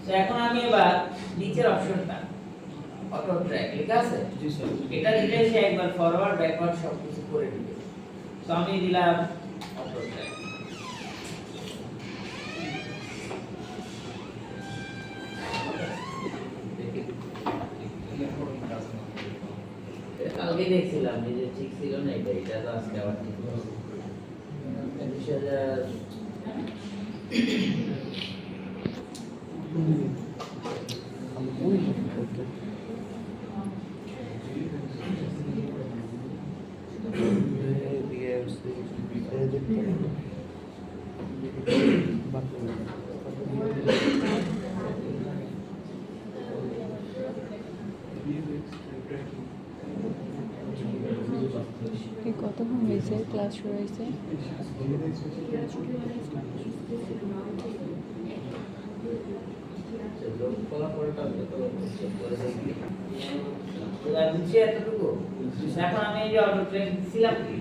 তো এখন আমি এবার নিচের অপশনটা অটো ট্র্যাক লেখা আছে, জি স্যার। এটা দিলে সে একবার ফরওয়ার্ড ব্যাকওয়ার্ড সব কিছু করে দিবে। তো আমি দিলাম অটো ট্র্যাক। কালকে দেখছিলাম যে ঠিক ছিল না, এটা তো আজকে আবার ঠিক হলো। 20,000 কতক্ষণ হয়েছে ক্লাস শুরু হয়েছে? বুঝছি এতটুকু। এখন আমি এই যে অটো ট্র্যাক দিছিলাম কি,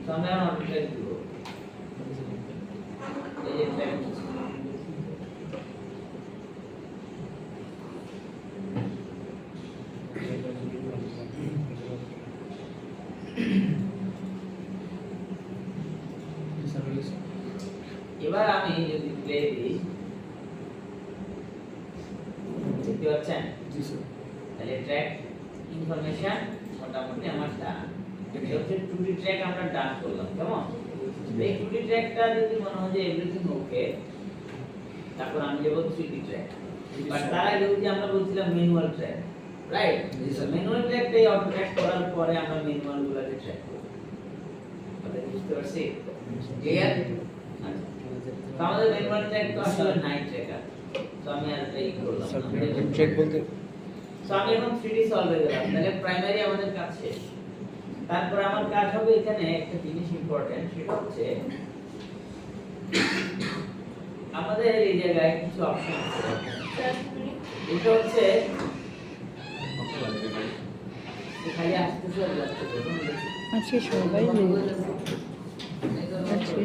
তো আমি এখন অটো ট্র্যাক দিব। এই যে ট্র্যাক এবার আমি যদি প্লে দিই, দেখতে পাচ্ছেন? জি স্যার। তাহলে ট্র্যাক ইনফরমেশন মোটামুটি আমার ডান। এটা হচ্ছে 2D ট্র্যাক আমরা ডান করলাম, কেমন? এই 2D ট্র্যাকটা যদি মনে হয় যে এভরিথিং ওকে, তারপর আমি যাব 3D ট্র্যাক। বাট তার আগে যদি আমরা বলছিলাম ম্যানুয়াল ট্র্যাক, রাইট? ম্যানুয়াল ট্র্যাকটাই অটো ট্র্যাক করার পরে আমরা ম্যানুয়াল গুলোকে ট্র্যাক করব। কথা বুঝতে পারছি? ক্লিয়ার? তো আমাদের ম্যানুয়াল ট্র্যাক তো আসলে নাইট ট্র্যাকার। তো আমি আর এই করলাম স্যার না। ট্র্যাক বলতে সো আমি এখন 3D সলভে গেলাম, তাহলে প্রাইমারি আমাদের কাজ শেষ। তারপর আমার কাজ হবে এখানে একটা জিনিস ইম্পর্টেন্ট, সেটা হচ্ছে আমাদের এই জায়গায় কিছু অপশন আছে। এটা হচ্ছে খালি আসতেছে আর যাচ্ছে। আজকে সবাই আজকে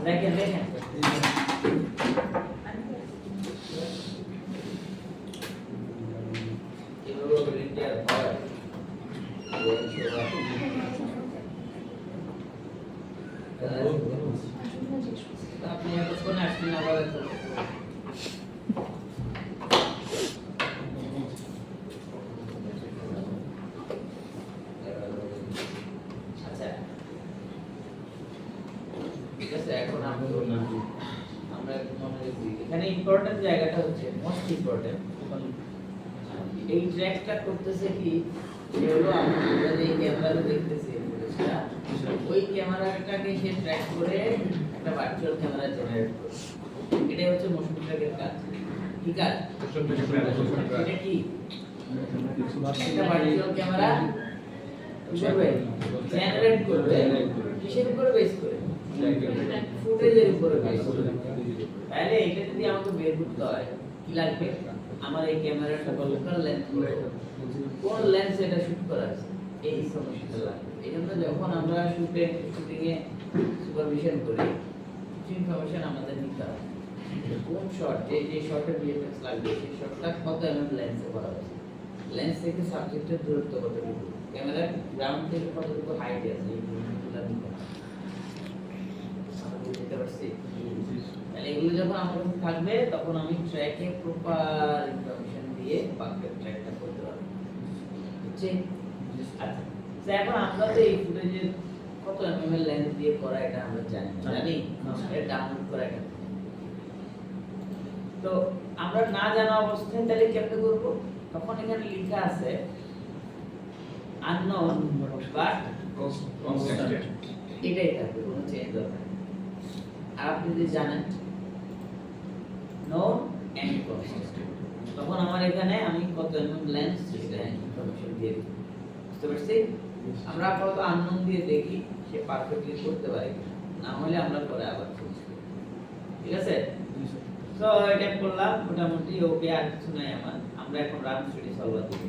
দেখেন দেখেন এগুলো রিটার হয় আপনি এতক্ষণ আসছেন আবার আচ্ছা ঠিক আছে। এখন আমরা এখানে ইম্পর্টেন্ট জায়গাটা হচ্ছে মোস্ট ইম্পর্টেন্ট, এই ট্র্যাকটা করতেছে কি, যে হলো আমরা যে ক্যামেরাতে দেখতেছি ফুটেজটা, ওই ক্যামেরাটাকে সে ট্র্যাক করে একটা ভার্চুয়াল ক্যামেরা জেনারেট করে। এটাই হচ্ছে মোশন ট্র্যাকের কাজ। ঠিক আছে? এটা কি একটা ভার্চুয়াল ক্যামেরা করবে, জেনারেট করবে কিসের উপরে বেস করে? ফুটেজের উপরে বেস করে। তাহলে এটা যদি আমাকে বের করতে হয় কি লাগবে? আমার এই ক্যামেরাটা লোকাল লেন্স, কোন লেন্স এটা শুট করা আছে, এই সমস্যাটা লাগবে। এইজন্য যখন আমরা শুটিং এ সুপারভিশন করি, কিছু ইনফরমেশন আমাদের নিতে হবে। কোন শট, যে শটের ভিএফএক্স লাগবে, সেই শটটা কত এমএম লেন্সে করা হয়েছে, লেন্স থেকে সাবজেক্টের দূরত্ব কতটুকু, ক্যামেরার গ্রাউন্ড থেকে কতটুকু হাইটে আছে, এই জিনিসগুলো নিতে হবে। আমরা বুঝতে পারছি? তাহলে এগুলো যখন আমার কাছে থাকবে, তখন আমি ট্র্যাকে প্রপার ইনফরমেশন দিয়ে বাকি ট্র্যাকটা করতে পারবো। বুঝছি? আচ্ছা, তো এখন আমরা তো এই ফুটেজে কত এমএম এর লেন্স দিয়ে করা এটা আমরা জানি না, জানি এটা ডাউনলোড করা এটা। তো আমরা না জানা অবস্থায় তাহলে কেমনে করব? তখন এখানে লেখা আছে unknown but constant, এটাই থাকবে, কোনো চেঞ্জ হবে না। আর আপনি যদি জানেন known and constant, তখন আমার এখানে আমি কত এমএম লেন্স সেটা ইনফরমেশন দিয়ে দিই। বুঝতে পারছি? আমরা কত unknown দিয়ে দেখি সে পারফেক্টলি করতে পারে কিনা, না হলে আমরা পরে আবার চেঞ্জ করি। ঠিক আছে? সো এটা করলাম মোটামুটি ওকে, আর কিছু নাই আমার। আমরা এখন রান 3D সলভার দিব।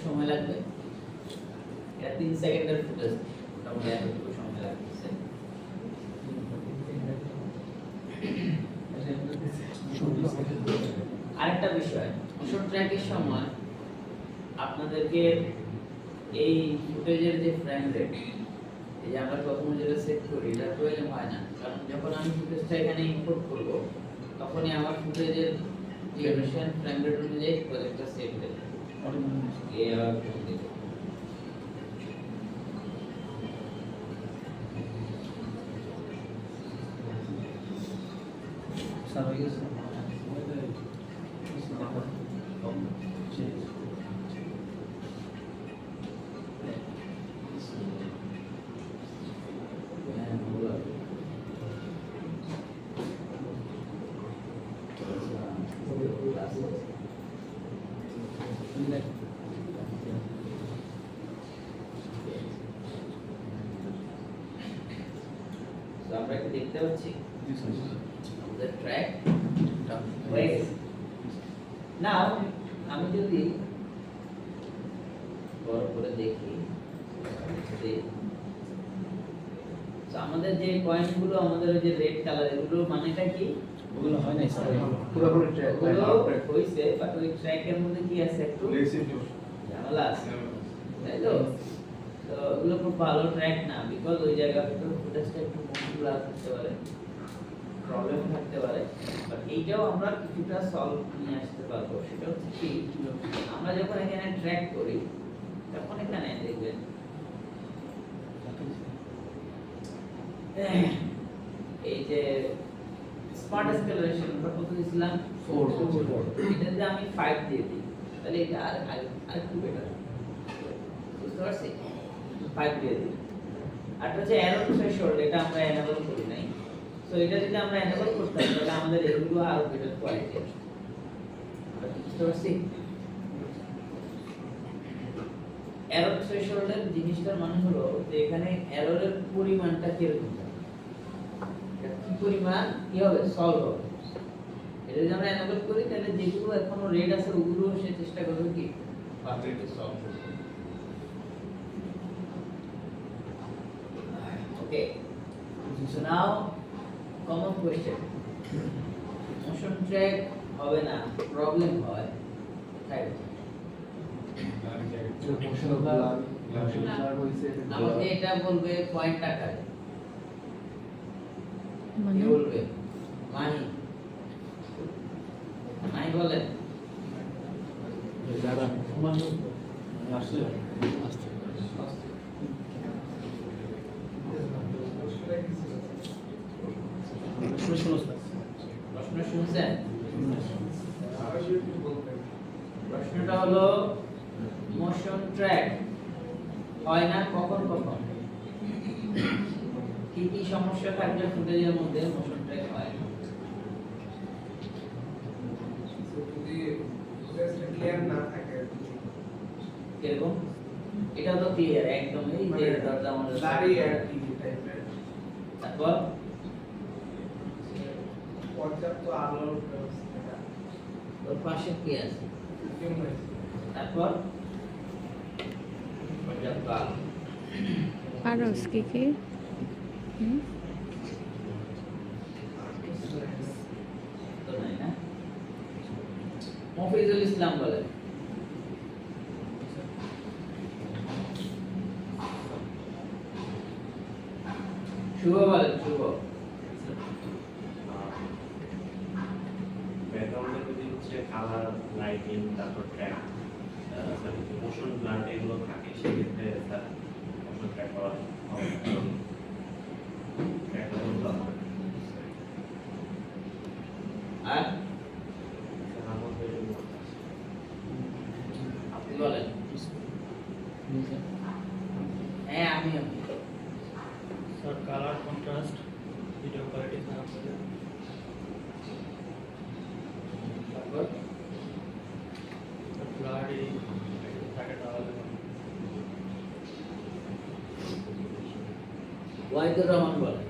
সময় লাগবে? এটা 3 সেকেন্ডের ফুটেজ, মোটামুটি এতটুকু সময় লাগতেছে। আরেকটা বিষয়, মোশন ট্র্যাকের সময় আপনাদেরকে এই ফুটেজের যে ফ্রেম রেট, এই যে আমরা প্রথমে যেটা সেট করি, এটা প্রয়োজন হয় না, কারণ যখন আমি ফুটেজটা এখানে ইম্পোর্ট করব তখনই আমার ফুটেজের ডিউরেশন ফ্রেম রেট অনুযায়ী প্রজেক্টটা সেট হয়ে যাবে। এই আর আমরা কি দেখতে পাচ্ছি the track হয়ে গেছে। নাও আমি যদি বড় করে দেখি, তো আমাদের যে পয়েন্টগুলো, আমাদের ওই যে রেড কালার, এগুলো মানেটা কি? ওগুলো হয় নাই স্যার, পুরোপুরি ট্র্যাক হইছে, বাট ওই ট্র্যাকের মধ্যে কি আছে একটু ঝামেলা আছে, তাই তো? তো ওগুলো খুব ভালো ট্র্যাক না, বিকজ ওই জায়গাটা ফুটেজটা একটু ব্লার থাকতে পারে, প্রবলেম থাকতে পারে, বাট এইটাও আমরা কিছুটা সলভ নিয়ে আসতে পারবো। সেটা হচ্ছে কি, আমরা যখন এখানে ট্র্যাক করি তখন এখানে দেখবেন এই যে স্মার্ট অ্যাক্সেলারেশন আমরা কত দিয়েছিলাম? 4। এটাতে আমি 5 দিয়ে দিই, তাহলে এটা আর একটু বেটার, বুঝতে পারছি? 5 দিয়ে দিই। আর হচ্ছে এরর থ্রেশহোল্ড, এটা আমরা এনেবল করি নাই, সো এটা যদি আমরা এনেবল করতাম তাহলে আমাদের এগুলো আরো বেটার কোয়ালিটি আসতো, বুঝতে পারছি? এরর থ্রেশহোল্ডের জিনিসটার মানে হলো যে এখানে এররের পরিমাণটা কিরকম, কি পরিমাণ কি হবে সলভ হবে। এটা যদি আমরা এনেবল করি তাহলে যেগুলো এখনো রেড আছে ওগুলো সে চেষ্টা করবে কি পারফেক্টলি সলভ করতে। Okay, so now common question, motion track হবে না, প্রবলেম হয় কোথায়? আমাকে এটা বলবে পয়েন্ট আকারে, মানে বলবে মানি নাই বলেন প্রশ্ন শুনছেন? প্রশ্নটা হলো মোশন ট্র্যাক হয় না কখন কখন, কি কি সমস্যা থাকলে ফুটেজের মধ্যে মোশন ট্র্যাক হয়? কিরকম? এটা তো ক্লিয়ার একদম, এই যে দরজা আমাদের তারপর পর্যাপ্ত আলোর ব্যবস্থা, ওর পাশে কি আছে? তারপর পর্যাপ্ত আলো, আরো কি কি? তো নাই না? মফিজুল ইসলাম বলেন। শুভ বলেন, শুভ। ব্যাকগ্রাউন্ডে যদি হচ্ছে কালার, লাইটিং, তারপর ট্র্যাক, মোশন ব্লার এগুলো থাকে, সেক্ষেত্রে তার মোশন ট্র্যাক করা হবে না। ট্র্যাক করতে হবে। আর আমাদের আপনি বলেন। হ্যাঁ, আমি sir colour contrast, video quality খারাপ হলে, তারপর ব্লারি থাকে তাহলে ওয়াহিদুর রহমান বলেন।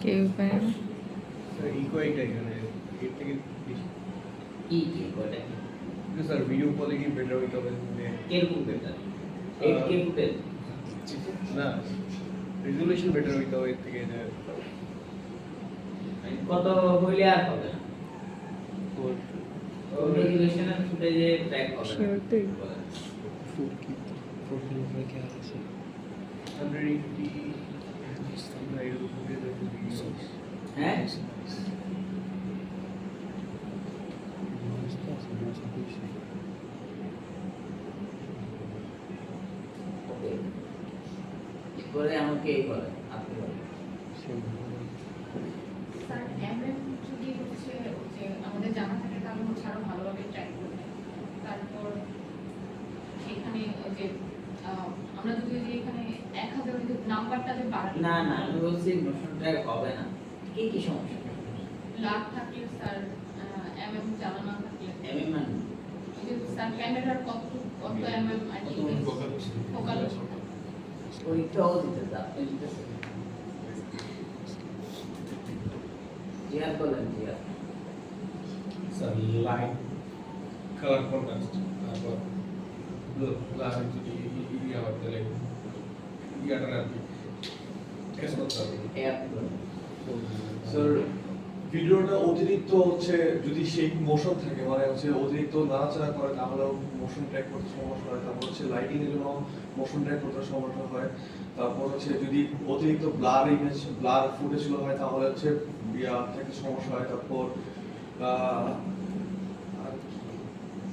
কেউ পারে না। ইকোয়াইটা এখানে এর থেকে বেশি কি ওটা কি কিন্তু স্যার ভিডিও কোয়ালিটি বেটার হইতে হবে মানে কিরকম বেটার 8K ফুটেজ না রেজুলেশন বেটার হইতে হবে এর থেকে যে কত হইলে আর হবে না তো রেজুলেশনের ফুটেজে ট্র্যাক হবে না Sure thing. 180 হ্যাঁ ওকে এরপরে আমাকে এই বলে আপনি বলেন স্যার এমএম যদি হচ্ছে যে আমাদের জানা থাকে তাহলে হচ্ছে আরো ভালোভাবে ট্র্যাক করবে তারপর এখানে যে আমরা যদি যে এখানে 1000 যদি নাম্বারটা যে বাড়াই না না আমি বলছি মোশন ট্র্যাক হবে না কি সমস্যা লাখ থাকলে স্যার এমএম জানা না থাকলে এমএম মানে ওই যে স্যার ক্যামেরার কত এমএম আর কি ফোকাল পরীক্ষাও দিতে যা আপনি দিতেছেন জিয়ার বলেন জিয়ার স্যার লাইট কালার কন্ট্রাস্ট তারপর প্লাস যদি ইয়া হয় তাহলে ইয়াটা আর কি কেস করতে হবে এই আপনি বলেন স্যার ভিডিওটা অতিরিক্ত হচ্ছে যদি সেই মোশন থাকে মানে হচ্ছে অতিরিক্ত নাড়াচাড়া করে তাহলেও মোশন ট্র্যাক করতে সমস্যা হয় তারপর হচ্ছে লাইটিং এর জন্য মোশন ট্র্যাক করতে সমস্যা হয় তারপর হচ্ছে যদি অতিরিক্ত ব্লার ইমেজ ব্লার ফুটেজ হয় তাহলে হচ্ছে ইয়া থেকে সমস্যা হয় তারপর আর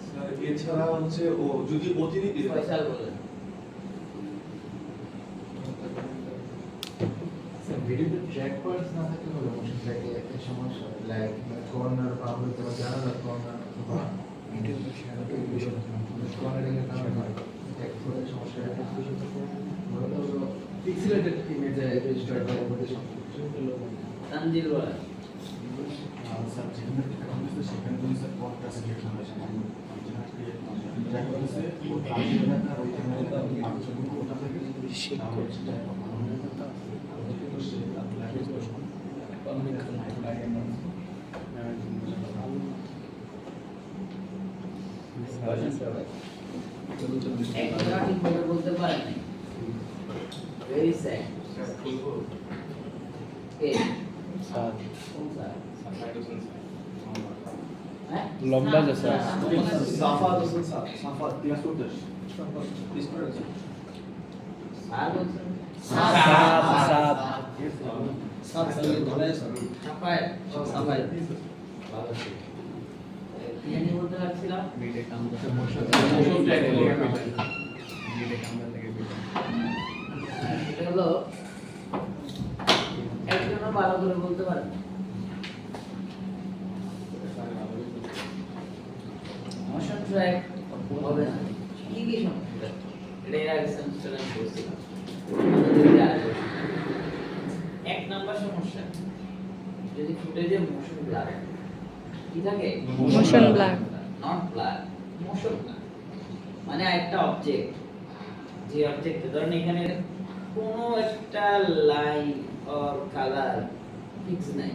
স্যার এছাড়া হচ্ছে ও যদি অতিরিক্ত ফয়সাল বলেন ভিডিওতে ট্র্যাক পয়েন্টস না থাকলে হলো মোশন ট্র্যাকে একটা সমস্যা লাইক কর্নার বা হয়তো জানালার কর্নার অথবা কর্নারিং এর কারণে হয় ট্র্যাক করে সমস্যা হয় মূলত হলো পিক্সেলেটেড ইমেজে রেজিস্টার করার মধ্যে সমস্যা তানজিল বলেন স্যার যেখানে এখন কিন্তু সেখানে কিন্তু স্যার কন্ট্রাস্ট রিলেশন হয় সেখানে ট্র্যাক করেছে ও তার এলাকা ওইখানে আলোচনা করতে থাকে সেই কোর্সটা একজনা ঠিকভাবে বলতে পারেন নাই ভেরি স্যাড কে স্যার কোন স্যার হ্যাঁ লম্বা যে স্যার সাফা হোসেন স্যার সাফা ক্লাস করতে স্যার বলছেন সাফায় সাফায় ভালো ছিল কি জানি বলতে লাগছিলাম এটা হলো একজনও ভালো করে বলতে পারে না মোশন ট্র্যাক হবে না কি সমস্যা এটা এর আগে সেমিস্টারে আমি বলছিলাম এক নাম্বার সমস্যা যদি ফুটেজে মোশন ব্লার কি থাকে Motion blur. Not blur motion blur মানে একটা অবজেক্ট যে অবজেক্ট ধরেন এখানে কোনো একটা লাইন অর কালার ফিক্স নাই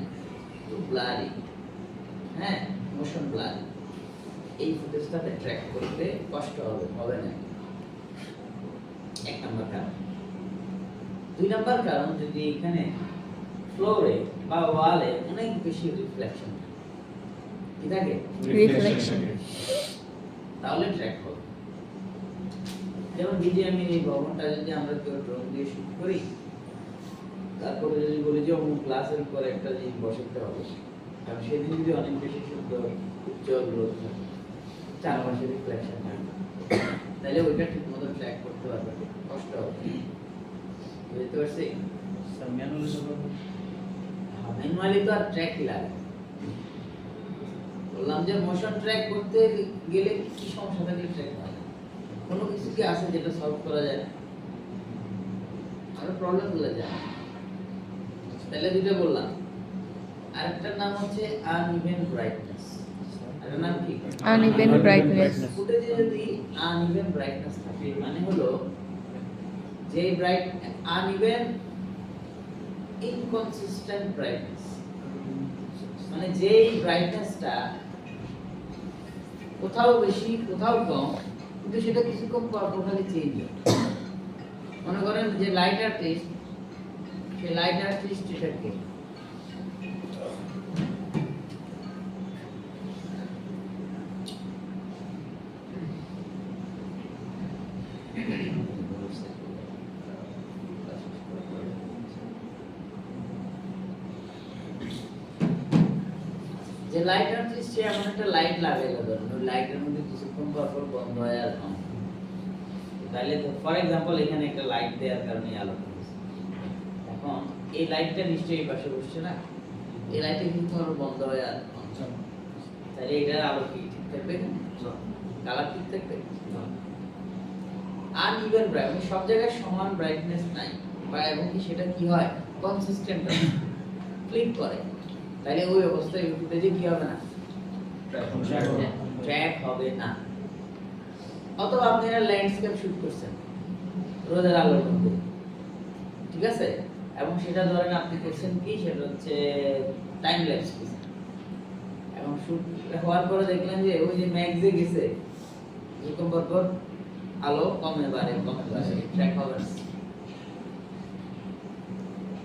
তো ব্লারি হ্যাঁ মোশন ব্লার এই ফুটেজটাতে ট্র্যাক করতে কষ্ট হবে না এক নাম্বার কারণ দুই নাম্বার কারণ যদি এখানে ফ্লোরে বা ওয়ালে অনেক বেশি রিফ্লেকশন কি থাকে Reflection. তাহলে ট্র্যাক হবে যেমন বিজিএমের এই ভবনটা যদি আমরা কেউ ড্রোন দিয়ে শুট করি তারপরে যদি বলি যে অমুক ক্লাসের উপর একটা জিনিস বসাতে হবে কারণ সেদিন যদি অনেক বেশি সুন্দর উজ্জ্বল রোদ থাকে চারপাশে রিফ্লেকশন থাকে তাহলে ওইটা ঠিক মতো ট্র্যাক করতে পারবে কষ্ট হবে বুঝতে পারছি ম্যানুয়ালি তো আর ট্র্যাকই লাগে বললাম যে মোশন ট্র্যাক করতে গেলে কি সমস্যা থাকে ট্র্যাক হয় না কোনো কিছু কি আছে যেটা সলভ করা যায় না আরো প্রবলেম গুলো যায় তাহলে দুটো বললাম আরেকটার নাম হচ্ছে আনইভেন ব্রাইটনেস এর নাম কি Uneven brightness. ফুটেজে যদি আনইভেন ব্রাইটনেস থাকে মানে হলো যে ব্রাইট আনইভেন ইনকনসিস্টেন্ট ব্রাইটনেস মানে যেই ব্রাইটনেসটা কোথাও বেশি কোথাও কম, কিন্তু সেটা কিছুক্ষণ পর পর খালি চেঞ্জ হয়। মনে করেন যে লাইট আর্টিস্ট, সেই লাইট আর্টিস্ট এটাকে যে লাইট আর্টিস্ট সে এমন একটা লাইট লাগাইলো, ধরুন ওই লাইটের মধ্যে কিছুক্ষণ পর পর বন্ধ হয় আর অন। তাহলে ফর এক্সাম্পল এখানে একটা লাইট দেওয়ার কারণে আলো হচ্ছে। এখন এই লাইটটা নিশ্চয়ই এই পাশে বসছে না, এই লাইটটা কিন্তু আরো বন্ধ হয় আর on। তাহলে এটার আলো কি ঠিক থাকবে? কালার ঠিক থাকবে? আর ইভেন ব্রাইট, সব জায়গায় সমান ব্রাইটনেস নাই, বা এবং কি সেটা কি হয় কনসিস্টেন্ট ক্লিক করে, তাহলে ওই অবস্থায় ফুটেজে কি হবে না, ট্র্যাক হবে না। অথবা আপনি একটা ল্যান্ডস্কেপ শুট করছেন রোদের আলোর মধ্যে, ঠিক আছে, এবং সেটা ধরেন আপনি করছেন কি, সেটা হচ্ছে টাইম ল্যাপস। এবং শুট হওয়ার পরে দেখলেন যে ওই যে ম্যাক্সে গেছে, এরকম পর আলো কমে বাড়ে ট্র্যাক হবে না।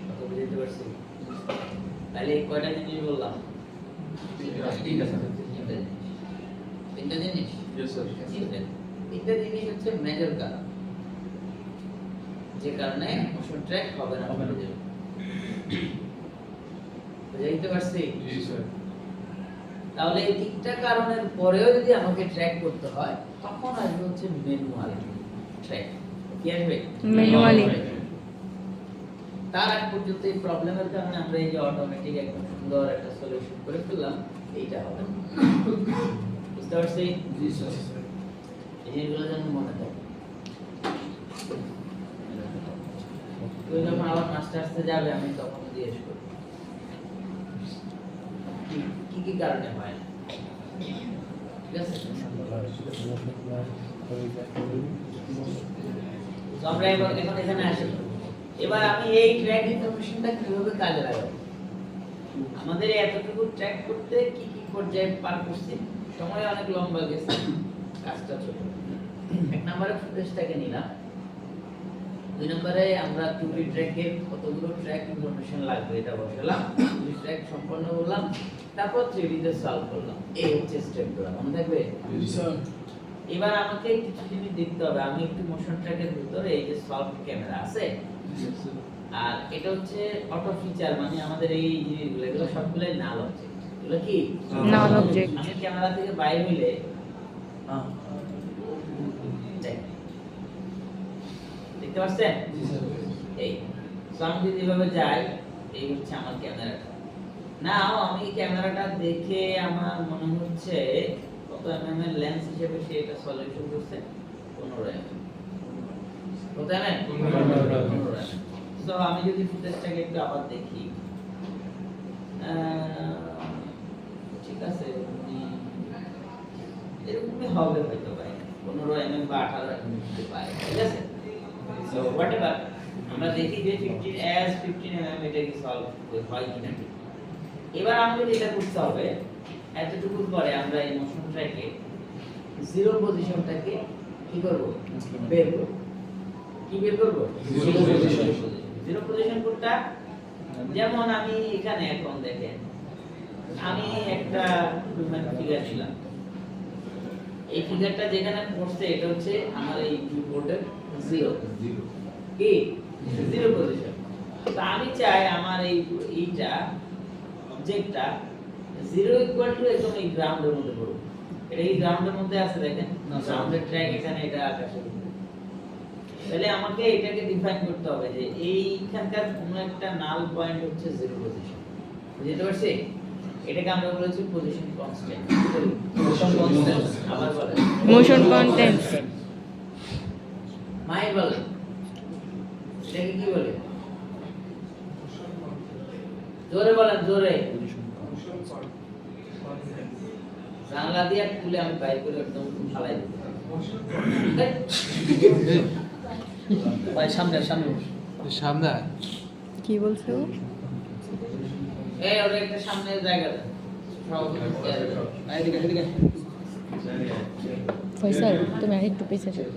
কত বুঝতে পারছি? তাহলে এই কয়টা জিনিস বললাম? তিনটা জিনিস। তিনটা জিনিস হচ্ছে মেজর কারণ, যে কারণে মোশন ট্র্যাক হবে না। বুঝতে পারছি? তাহলে এই তিনটা কারণের পরেও যদি আমাকে ট্র্যাক করতে হয়, তখন আসবে হচ্ছে ম্যানুয়াল ট্র্যাক। কি আসবে? ম্যানুয়ালি। তার আগ পর্যন্ত এই প্রবলেমের কারণে আমরা এই যে অটোমেটিক একদম সুন্দর একটা সলিউশন করে ফেললাম, এইটা হবে। বুঝতে পারছি? জি স্যার। এই জিনিসগুলো যেন মনে থাকে। তুই যখন আবার মাস্টার্সে যাবে, আমি তখন জিজ্ঞেস করব কি কি কারণে হয় না। ঠিক আছে? তো আমরা এখন এখানে আসি। এবার আমি এই ট্র্যাক ইনফরমেশনটা কিভাবে কাজে লাগাবো? আমাদের এতটুকু ট্র্যাক করতে কি কি পর্যায়ে পার করছি, সময় অনেক লম্বা গেছে, কাজটা ছোট। এক নম্বরে ফুটেজটাকে নিলাম, দুই নম্বরে আমরা 2D ট্র্যাকের কতগুলো ট্র্যাক ইনফরমেশন লাগবে এটা বসালাম, 2D ট্র্যাক সম্পন্ন করলাম, তারপর 3D তে সলভ করলাম। এই হচ্ছে স্টেপগুলো, মনে থাকবে? এবার আমাকে কিছু জিনিস দেখতে হবে। আমি একটু মোশন ট্র্যাকের ভিতরে এই যে সফট ক্যামেরা আছে, আর এটা হচ্ছে অটো ফিচার, মানে আমাদের এই জিনিসগুলো এগুলো সবগুলাই নাল অবজেক্ট। এগুলো কি নাল অবজেক্ট। আমি ক্যামেরা থেকে বাইরে হইলে দেখতে পাচ্ছেন? এই আমি যদি এভাবে যাই, এই হচ্ছে আমার ক্যামেরাটা। নাও আমি ক্যামেরাটা দেখে আমার মনে হচ্ছে কত এমএম এর লেন্স হিসেবে সে এটা সলিউশন করছে 15 এমএম। কত এমএম? 15 এমএম। সো আমি যদি ফুটেজটাকে একটু আবার দেখি, ঠিক আছে, এরকমই হবে হয়তো ভাই, 15 এমএম বা 18 এমএম হতে পারে। ঠিক আছে? সো হোয়াটএভার, আমরা দেখি যে 15 এমএম এটা কি সলভ হয় কিনা। এবার আমাকে যেটা করতে হবে, এতটুকুর পরে আমরা এই মোশন ট্র্যাকে জিরো পজিশনটাকে কি করব? বের করব। কি বের করব? Zero position. জিরো পজিশন কোনটা? যেমন আমি এখানে এখন দেখেন, আমি একটা ফিগার দিলাম, এই ফিগারটা যেখানে পড়ছে এটা হচ্ছে আমার এই কিবোর্ডের জিরো কি জিরো পজিশন। তো আমি চাই আমার এইটা অবজেক্টটা জিরো ইকুয়াল টু একদম এই গ্রাউন্ডের মধ্যে পড়বে। এটা এই গ্রাউন্ডের মধ্যে আছে, দেখেন গ্রাউন্ডের ট্র্যাক এখানে, এটা আকাশে। তাহলে আমাকে এটাকে ডিফাইন করতে হবে যে এইখানকার কোন একটা নাল পয়েন্ট হচ্ছে জিরো পজিশন। বুঝতে পারছি? এটাকে আমরা বলেছি পজিশন কনস্ট্যান্ট। পজিশন কনস্ট্যান্ট আবার বলেন মোশন কন্টেন্টস। মাই বলেন এটাকে কি বলে? জোরে বলেন, জোরে। জানলা দিয়ে খুলে আমি বাইর করে একদম ফালাই দেব। ভাই সামনে সামনে সামনে কি বলছো? এই ওর একটা সামনে জায়গা দেন। সব এদিকে এদিকে ফয়সাল তুমি আরেকটু পিছে যাও।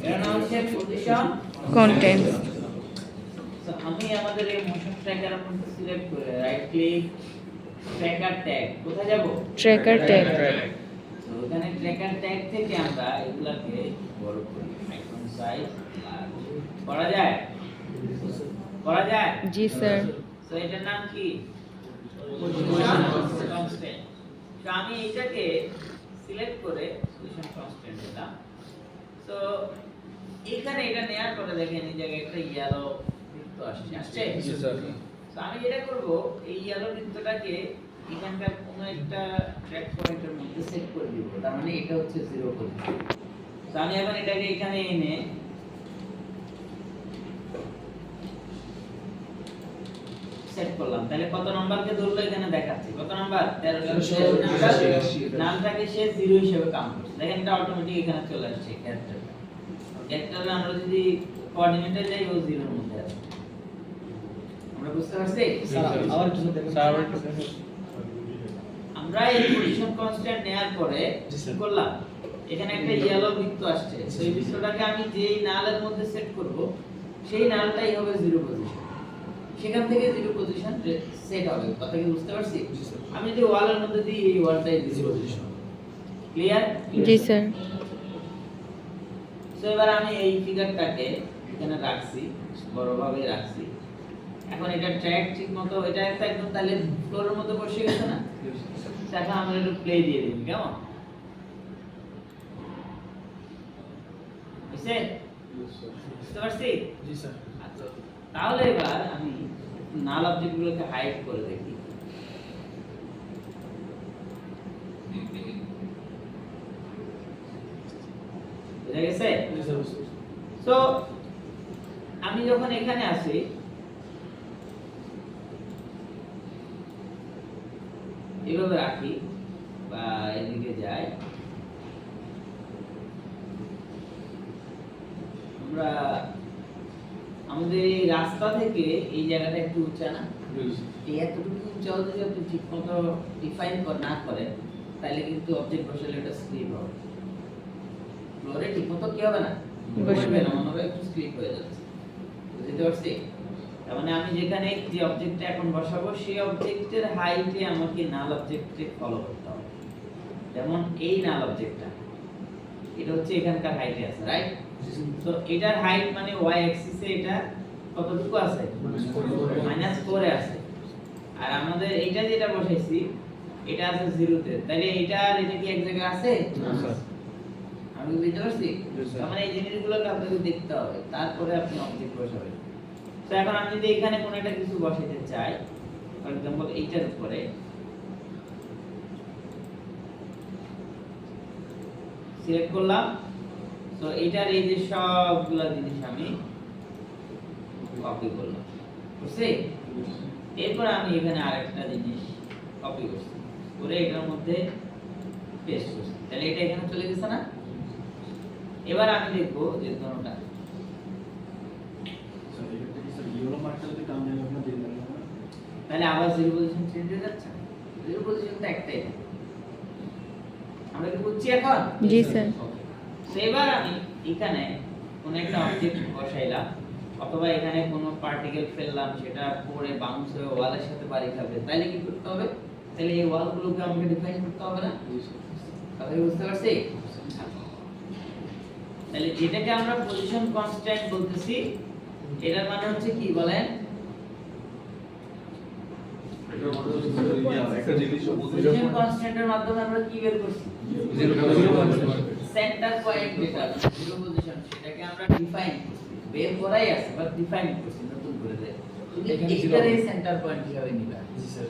এর নাম হচ্ছে পজিশন কন্টেন্টস সো আমি আমাদের এই মোশন ট্র্যাকার মধ্যে সিলেক্ট করে রাইট ক্লিক ট্র্যাকার ট্যাগ কোথায় যাব ট্র্যাকার ট্যাগ তো ওখানে ট্র্যাকার ট্যাগ থেকে আমরা এগুলাকে বড় করি আইকন সাইজ করা যায় জি স্যার সো এটার নাম কি পজিশন কনস্ট্যান্ট তো আমি এটাকে সিলেক্ট করে পজিশন কনস্ট্যান্ট দিলাম তো এখানে এটা নেয়ার পরে দেখেন এই জায়গায় একটা ইয়েলো বৃত্ত আসছে জি স্যার তো আমি যেটা করব এই ইয়েলো বৃত্তটাকে এখানকার কোনো একটা ট্র্যাক পয়েন্টের মধ্যে সেট করে দিব তার মানে এটা হচ্ছে 0 পজিশন তো আমি এখন এটাকে এখানে এনে সেট করলাম তাহলে কত নাম্বারকে ধরলো এখানে দেখাচ্ছে কত নাম্বার 13 নামটাকে সে 0 হিসেবে কাউন্ট করছে দেখেন এটা অটোমেটিক এখানে চলে আসছে ক্যারেক্টারে আমরা যদি কোঅর্ডিনেটে যাই ও 0 এর মধ্যে আছে আমরা বুঝতে পারছি আবার কিছু দেখেন স্যার আবার একটু দেখেন আমরা এই পজিশন কনস্ট্যান্ট নেয়ার পরে কি করলাম এখানে একটা ইয়েলো বৃত্ত আসছে সেই বৃত্তটাকে আমি যেই নালের মধ্যে সেট করব সেই নালটাই হবে 0 পজিশন সেখান থেকে 0 পজিশন সেট হবে কথা কি বুঝতে পারছি আমি যদি ওয়ালের মধ্যে দিই এই ওয়ালটাই 0 পজিশন ক্লিয়ার জি স্যার সো এবার আমি এই ফিগারটাকে এখানে রাখছি বড়ভাবে রাখছি এখন এটা ট্র্যাক ঠিকমতো এটা একটা একদম তাহলে ফ্লোরের মধ্যে বসে গেছে না এখন আমরা একটু প্লে দিয়ে দিই কেমন বুঝছেন বুঝতে পারছি জি স্যার আচ্ছা তাহলে এবার আমি নাল অবজেক্টগুলোকে হাইড করে দেখি বুঝা গেছে জি স্যার সো আমি যখন এখানে আসি এভাবে রাখি বা এদিকে যাই আমরা আমাদের এই রাস্তা থেকে এই জায়গাটা একটু উঁচা না এই এতটুকু উঁচা যদি আপনি ঠিক মতো ডিফাইন না করেন তাহলে কিন্তু অবজেক্ট বসালে এটা স্লিপ হবে ফ্লোরে ঠিক মতো কি হবে না বসবে না মনে হবে একটু স্লিপ হয়ে যাচ্ছে বুঝতে পারছি তার মানে আমি যেখানে যে অবজেক্টটা এখন বসাবো সেই অবজেক্টের হাইটে আমাকে নাল অবজেক্টকে ফলো করতে হবে যেমন এই নাল অবজেক্টটা এটা হচ্ছে এখানকার হাইটে আছে রাইট তো এটার হাইট মানে y অ্যাক্সিসে এটা কতটুকু আছে -4 এ আছে আর আমাদের এইটা যেটা বসাইছি এটা আছে 0 তে তাহলে এটা আর এটা কি এক জায়গায় আছে না স্যার আমি বুঝতে পারছি তার মানে এই জিনিসগুলোকে আপনাকে দেখতে হবে তারপরে আপনি অবজেক্ট বসাবেন তো এখন আমি যদি এখানে কোনো একটা কিছু বসাইতে চাই ফর এক্সাম্পল এইটার উপরে সিলেক্ট করলাম তো এইটার এই যে সবগুলা জিনিস আমি কপি করলাম বুঝছি এরপর আমি এখানে আরেকটা জিনিস কপি করছি করে এটার মধ্যে পেস্ট করছি তাহলে এটা এখানে চলে গেছে না এবার আমি দেখবো যে কোনটা স্যার এটা কি স্যার ইয়েলো মার্কটা যদি কাম নেই আপনারা দিয়ে দেন না তাহলে আবার 0 পজিশন চেঞ্জ হয়ে যাচ্ছে 0 পজিশন তো একটাই আমরা কি বুঝছি এখন জি স্যার তো এবার আমি এখানে কোন একটা অবজেক্ট বসাইলাম অথবা এখানে কোনো পার্টিকেল ফেললাম সেটা পড়ে বাউন্স হয়ে ওয়ালের সাথে বাড়ি খাবে তাহলে কি করতে হবে তাহলে এই ওয়ালগুলোকে আমাকে ডিফাইন করতে হবে না কথা কি বুঝতে পারছি তাহলে যেটাকে আমরা পজিশন কনস্ট্যান্ট বলতেছি এটার মানে হচ্ছে কি বলেন এটার মধ্যে হচ্ছে একটা জিনিস পজিশন কনস্ট্যান্টের মাধ্যমে আমরা কি বের করছি সেন্টার পয়েন্ট যেটা 0 পজিশন সেটাকে আমরা ডিফাইন করছি বের করাই আছে বাট ডিফাইন করছি নতুন করে দেয় এখানে এই সেন্টার পয়েন্ট হিসাবে নিবা জি স্যার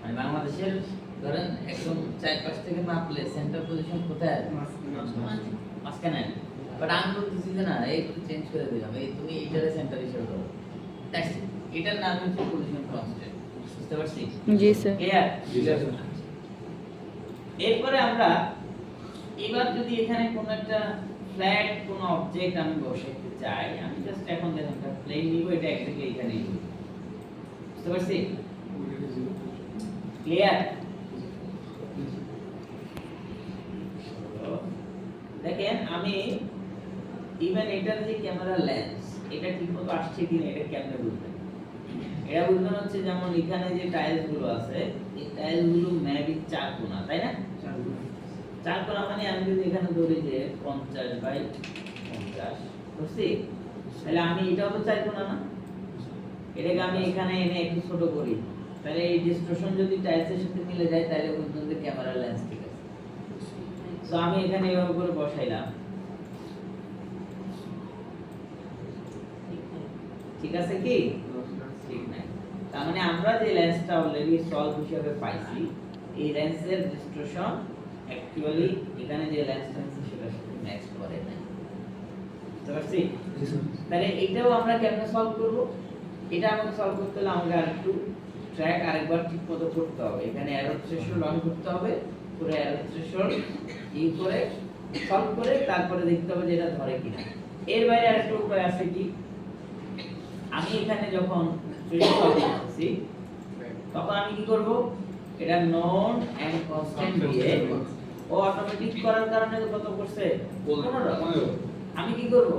মানে বাংলাদেশের ধরেন একদম 4-5 থেকে মাপলে সেন্টার পজিশন কোথায় আছে মাঝখানে বাট আমি বলতেছি যে না এই তো চেঞ্জ করে দিলাম এই তুমি এইটারে সেন্টার হিসেবে ধরো দ্যাটস ইট এটার নাম হচ্ছে পজিশন কনস্ট্যান্ট বুঝতে পারছি জি স্যার ক্লিয়ার জি স্যার এরপরে আমরা এবার যদি এখানে কোনো একটা ফ্ল্যাট কোনো অবজেক্ট আমি বসাইতে চাই, আমি জাস্ট এখন দেখুন একটা প্লেন নিব, এটা এক্স্যাক্টলি এখানে নিব। বুঝতে পারছি? ক্লিয়ার? দেখেন আমি ইভেন এটার যে ক্যামেরা লেন্স এটা ঠিকমতো আসছে কিনা এটা কেমনে বুঝবেন? এটা বুঝবেন হচ্ছে যেমন এখানে যে টাইলস গুলো আছে, এই টাইলস গুলো মেবি 4 কোণা, তাই না? 4 কোণা মানে আমি যদি এখানে ধরি যে 50/50 বুঝছি, তাহলে আমি এটাও তো 4 কোণা না? এটাকে আমি এখানে এনে একটু ছোট করি, তাহলে এই ডিসটরশন যদি টাইলসের সাথে মিলে যায় তাহলে বুঝবেন যে ক্যামেরা লেন্স ঠিক আছে। সো আমি এখানে এভাবে করে বসাইলাম, ঠিক আছে কি? ঠিক নাই। তার মানে আমরা যে লেন্সটা অলরেডি সলভ হিসেবে পাইছি, এই লেন্সের ডিসটরশন অ্যাকচুয়ালি এখানে যে লেন্সটা আছে সেটার সাথে ম্যাচ করে না। বুঝতে পারছি? তাহলে এটাও আমরা কেমনে সলভ করব? এটা আমাকে সলভ করতে হলে আমাকে আরেকটু ট্র্যাক আরেকবার ঠিকমতো করতে হবে। এখানে এরর থ্রেশহোল্ড অন করতে হবে, পুরো এরর থ্রেশহোল্ড ই করে সলভ করে তারপরে দেখতে হবে যে এটা ধরে কিনা। এর বাইরে আরেকটা উপায় আছে কি, আমি এখানে যখন সলভ করতেছি তখন আমি কি করব, এটা নন এন্ড কনস্ট্যান্ট দিয়ে ও অটোমেটিক করার কারণে কত করছে 15। আমি কি করব,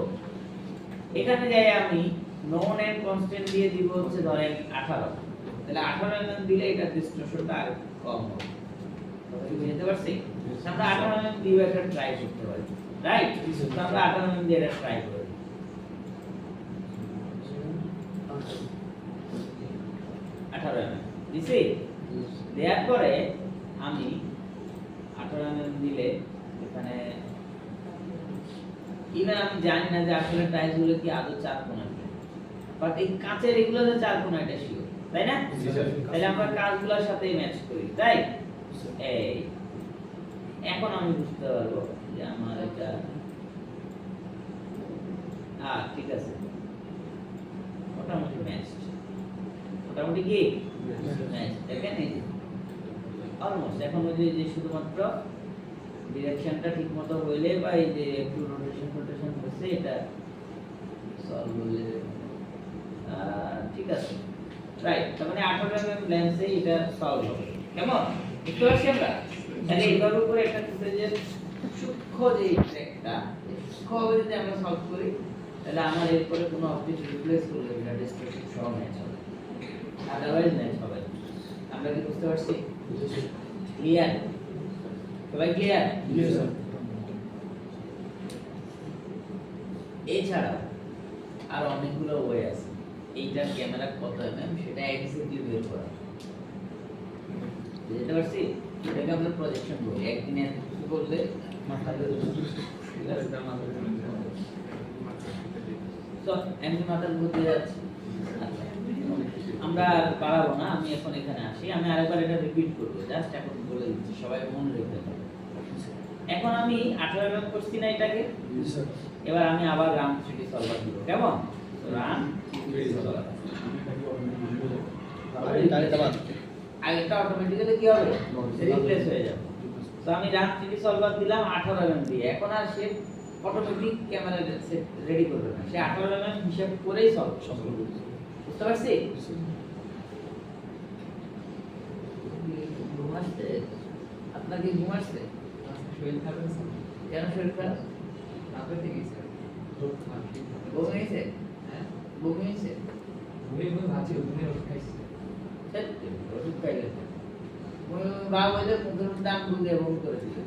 এখানে যাই আমি নন এন্ড কনস্ট্যান্ট দিয়ে দিব হচ্ছে ধরেন 18, তাহলে 18 mm দিলে এটা ডিসটরশনটা আর কম হবে। কথা কি বুঝতে পারছি? আমরা 18 mm দিয়ে একটা ট্রাই করতে পারি, রাইট? তো আমরা 18 mm দিয়ে এটা ট্রাই করি। 18 mm দিছি, দেওয়ার পরে আমি 18 mm দিলে এখানে ইভেন আমি জানি না যে আসলে টাইলস গুলো কি আদৌ 4 কোণা, বাট এই কাঁচের এগুলো যে 4 কোণা এটা শিওর, তাই না? তাহলে আমরা কাঁচগুলোর সাথে ম্যাচ করি, তাই এই এখন আমি বুঝতে পারবো যে আমার এটা ঠিক আছে, মোটামুটি ম্যাচ, মোটামুটি কি ম্যাচ। দেখেন এই অলমোস্ট এখন ওই যে শুধুমাত্র ডিরেকশনটা ঠিকমতো হইলে বা এই যে একটু রোটেশন হচ্ছে এটা সলভ হলে ঠিক আছে, রাইট? তার মানে 18 mm লেন্সে এটা সলভ হবে। কেমন বুঝতে পারছি আমরা? তাহলে এইভাবে করে একটা ফুটেজের সূক্ষ্ম যে ট্র্যাকটা সূক্ষ্মভাবে যদি আমরা সলভ করি তাহলে আমার এরপরে কোনো অবজেক্ট রিপ্লেস করলে এটা ডিসক্রিপশন সহ ম্যাচ হবে, আদারওয়াইজ ম্যাচ হবে। আমরা কি বুঝতে পারছি? ক্লিয়ার? সবাই ক্লিয়ার? এছাড়া আর অনেকগুলো ওয়ে আছে এইটার ক্যামেরা কত mm সেটা এক্স্যাক্টলি বের করা। বুঝতে পারছি? এটাকে আমরা প্রজেকশন বলি। একদিনে কি বললে এমনি মাথার বুদ্ধি যাচ্ছে। আমরা পারাবো না, আমি এখন এখানে আসি, আমি আরেকবার এটা রিপিট করবো, জাস্ট এখন বলে দিচ্ছি, সবাই মনে রেখে দেবে। এখন আমি 18 mm করছি না এটাকে, এবার আমি আবার রান 3D সলভার দিব। কেমন? রান 3D সলভার আগেরটা অটোমেটিক্যালি কি হবে, রিপ্লেস হয়ে যাবে। তো আমি রান 3D সলভার দিলাম 18 mm দিয়ে, এখন আর সে অটোমেটিক ক্যামেরা সেট রেডি করবে না, সে 18 mm হিসাব করেই সলভ করবে। বুঝতে পারছি? ঘুম আসছে? আপনার কি ঘুম আসছে? শরীর খারাপ? কেন শরীর খারাপ? বমি হয়েছে? হ্যাঁ বমি হয়েছে? ওষুধ খাইলে বাবা বলে মুখের মধ্যে আঙুল দিয়ে বমি করে দিল।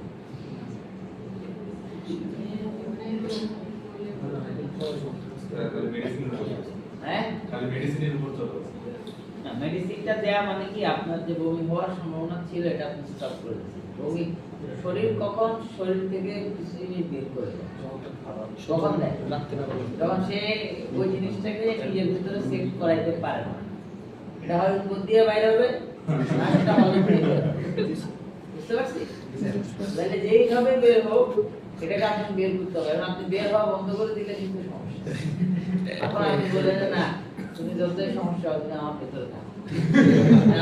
মেডিসিনটা দেয়া মানে কি আপনার যে বমি হওয়ার সম্ভাবনা ছিল এটা আপনি স্টপ করে দিয়েছেন। বমি শরীর কখন শরীর থেকে কিছু জিনিস বের করে দেয়, কখন দেয়? যখন সে ওই জিনিসটাকে নিজের ভিতরে সেট করাইতে পারে না, এটা হয় উপর দিয়ে বাইরে হবে না এটা হলে বের হবে। বুঝতে পারছি? তাহলে যেইভাবে বের হোক এটাকে আপনি বের করতে হবে। আপনি বের হওয়া বন্ধ করে দিলে কিন্তু সমস্যা। এখন আপনি বলেন না তুমি যতই সমস্যা হবে না আমার ভেতরে থাকো,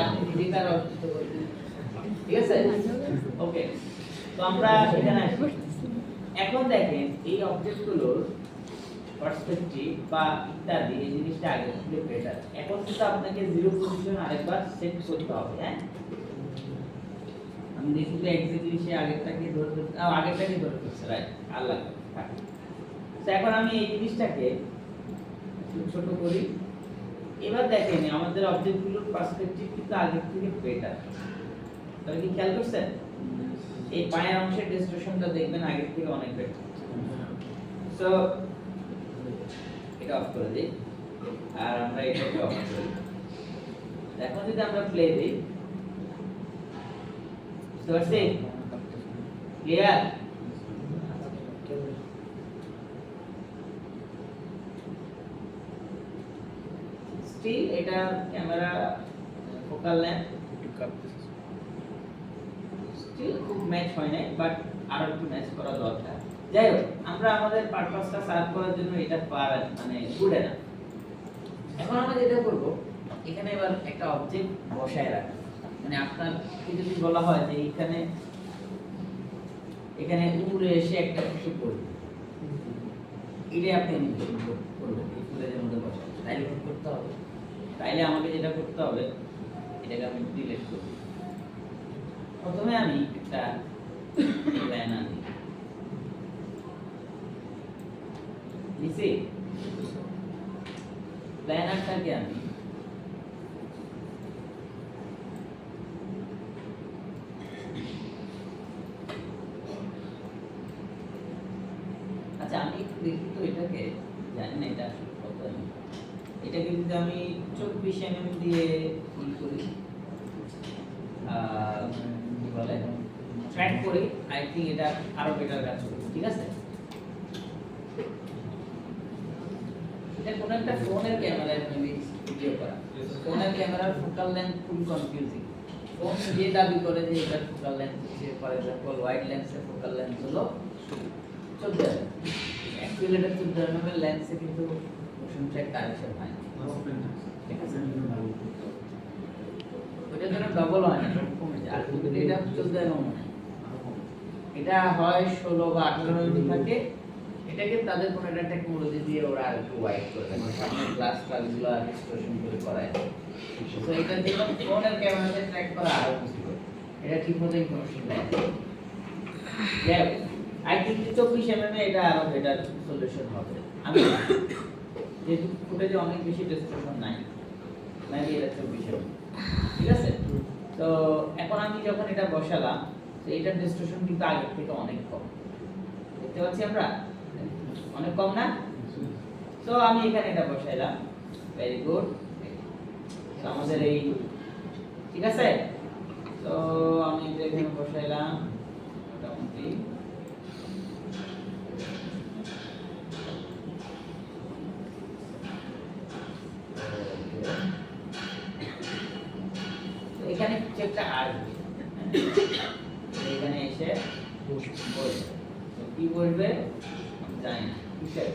আপনি নিজেকে আর অসুস্থ করে দিন। ঠিক আছে ওকে তো আমরা এখানে আসি এখন দেখেন এই অবজেক্টগুলোর পার্সপেক্টিভ বা ইত্যাদি এই জিনিসটা আগে থেকে বেটার এখন কিন্তু আপনাকে জিরো পজিশন আরেকবার সেট করতে হবে হ্যাঁ আমি দেখি যে এক্স্যাক্টলি সে আগেরটাকে ধরে ফেলছে রাইট আল্লাহ তো এখন আমি এই জিনিসটাকে একটু ছোট করি এবার দেখেন আমাদের অবজেক্টগুলোর পার্সপেক্টিভ কিন্তু আগের থেকে বেটার তাহলে কি খেয়াল করছেন এই পায়ের অংশের ডিস্টরশনটা দেখবেন আগের থেকে অনেক বেটার সো এটা অফ করে দিই আর আমরা এটাকে অফ করি এখন যদি আমরা প্লে দিই বুঝতে পারছি ক্লিয়ার স্টিল এটা ক্যামেরা ফোকাল লেন্থ একটু কাঁপতেছে স্টিল খুব ম্যাচ হয় নাই বাট আরো একটু ম্যাচ করা দরকার যাই হোক আমরা আমাদের পারপাসটা সার্ভ করার জন্য এটা মানে গুড না এখন আমরা যেটা করব এখানে এবার একটা অবজেক্ট বসায় রাখা মানে আপনার যদি বলা হয় যে এখানে উপরে এসে একটা কিছু করবে এটা আপনি করবেন এই ফুলের মধ্যে বসাবেন তাইলে কি করতে হবে তাইলে আমাকে যেটা করতে হবে এটাকে আমি ডিলিট করব প্রথমে আমি একটা প্ল্যান আনি নিচে প্ল্যানারটাকে আমি আচ্ছা আমি একটু দেখি তো এটাকে জানি না এটা আসলে কত এটাকে যদি আমি 24 mm দিয়ে ই করি কি বলে ট্র্যাক করি আই থিঙ্ক এটা আরো বেটার কাজ করবে ঠিক আছে এটা কোন একটা ফোনের ক্যামেরায় মেবি ভিডিও করা ফোনের ক্যামেরার ফোকাল লেন্থ খুব কনফিউজিং ফোন যে দাবি করে যে এটা ফোকাল লেন্থ হচ্ছে ফর এক্সাম্পল ওয়াইড লেন্সের ফোকাল লেন্থ হলো 14 অ্যাকচুয়ালি এটা 14 mm লেন্সে কিন্তু মোশন ট্র্যাক কারেকশন হয় না ঠিক আছে ওটা যেন ডাবল হয় না কমে যায় আর কিন্তু এটা 14 mm এটা হয় 16 বা 18 mm থাকে এটাকে তাদের কোন একটা টেকনোলজি দিয়ে ওরা আর একটু ওয়াইড করে দেয় সামনে গ্লাস কালগুলো ডিসটরশন করে করায় সো এটা দিয়ে ফোনের ক্যামেরাতে ট্র্যাক করা আর কিছু এটা ঠিক মতো ইনফরমেশন দেয় দেখ আই থিংক 24 mm এটা আরো বেটার সলিউশন হবে আমি যেহেতু ফুটেজে অনেক বেশি ডিসটরশন নাই মানে এটা 24 mm ঠিক আছে তো এখন আমি যখন এটা বসালাম তো এটার ডিস্টরশন কিন্তু আগের থেকে অনেক কম দেখতে পাচ্ছি আমরা অনেক কম না সো আমি এখানে এটা বসাইলাম ভেরি গুড তো আমাদের এই ঠিক আছে তো আমি এটা এখানে বসাইলাম মোটামুটি এখানে কিছু একটা আসবে এখানে এসে বসবে কি বলবে জানি না কিসের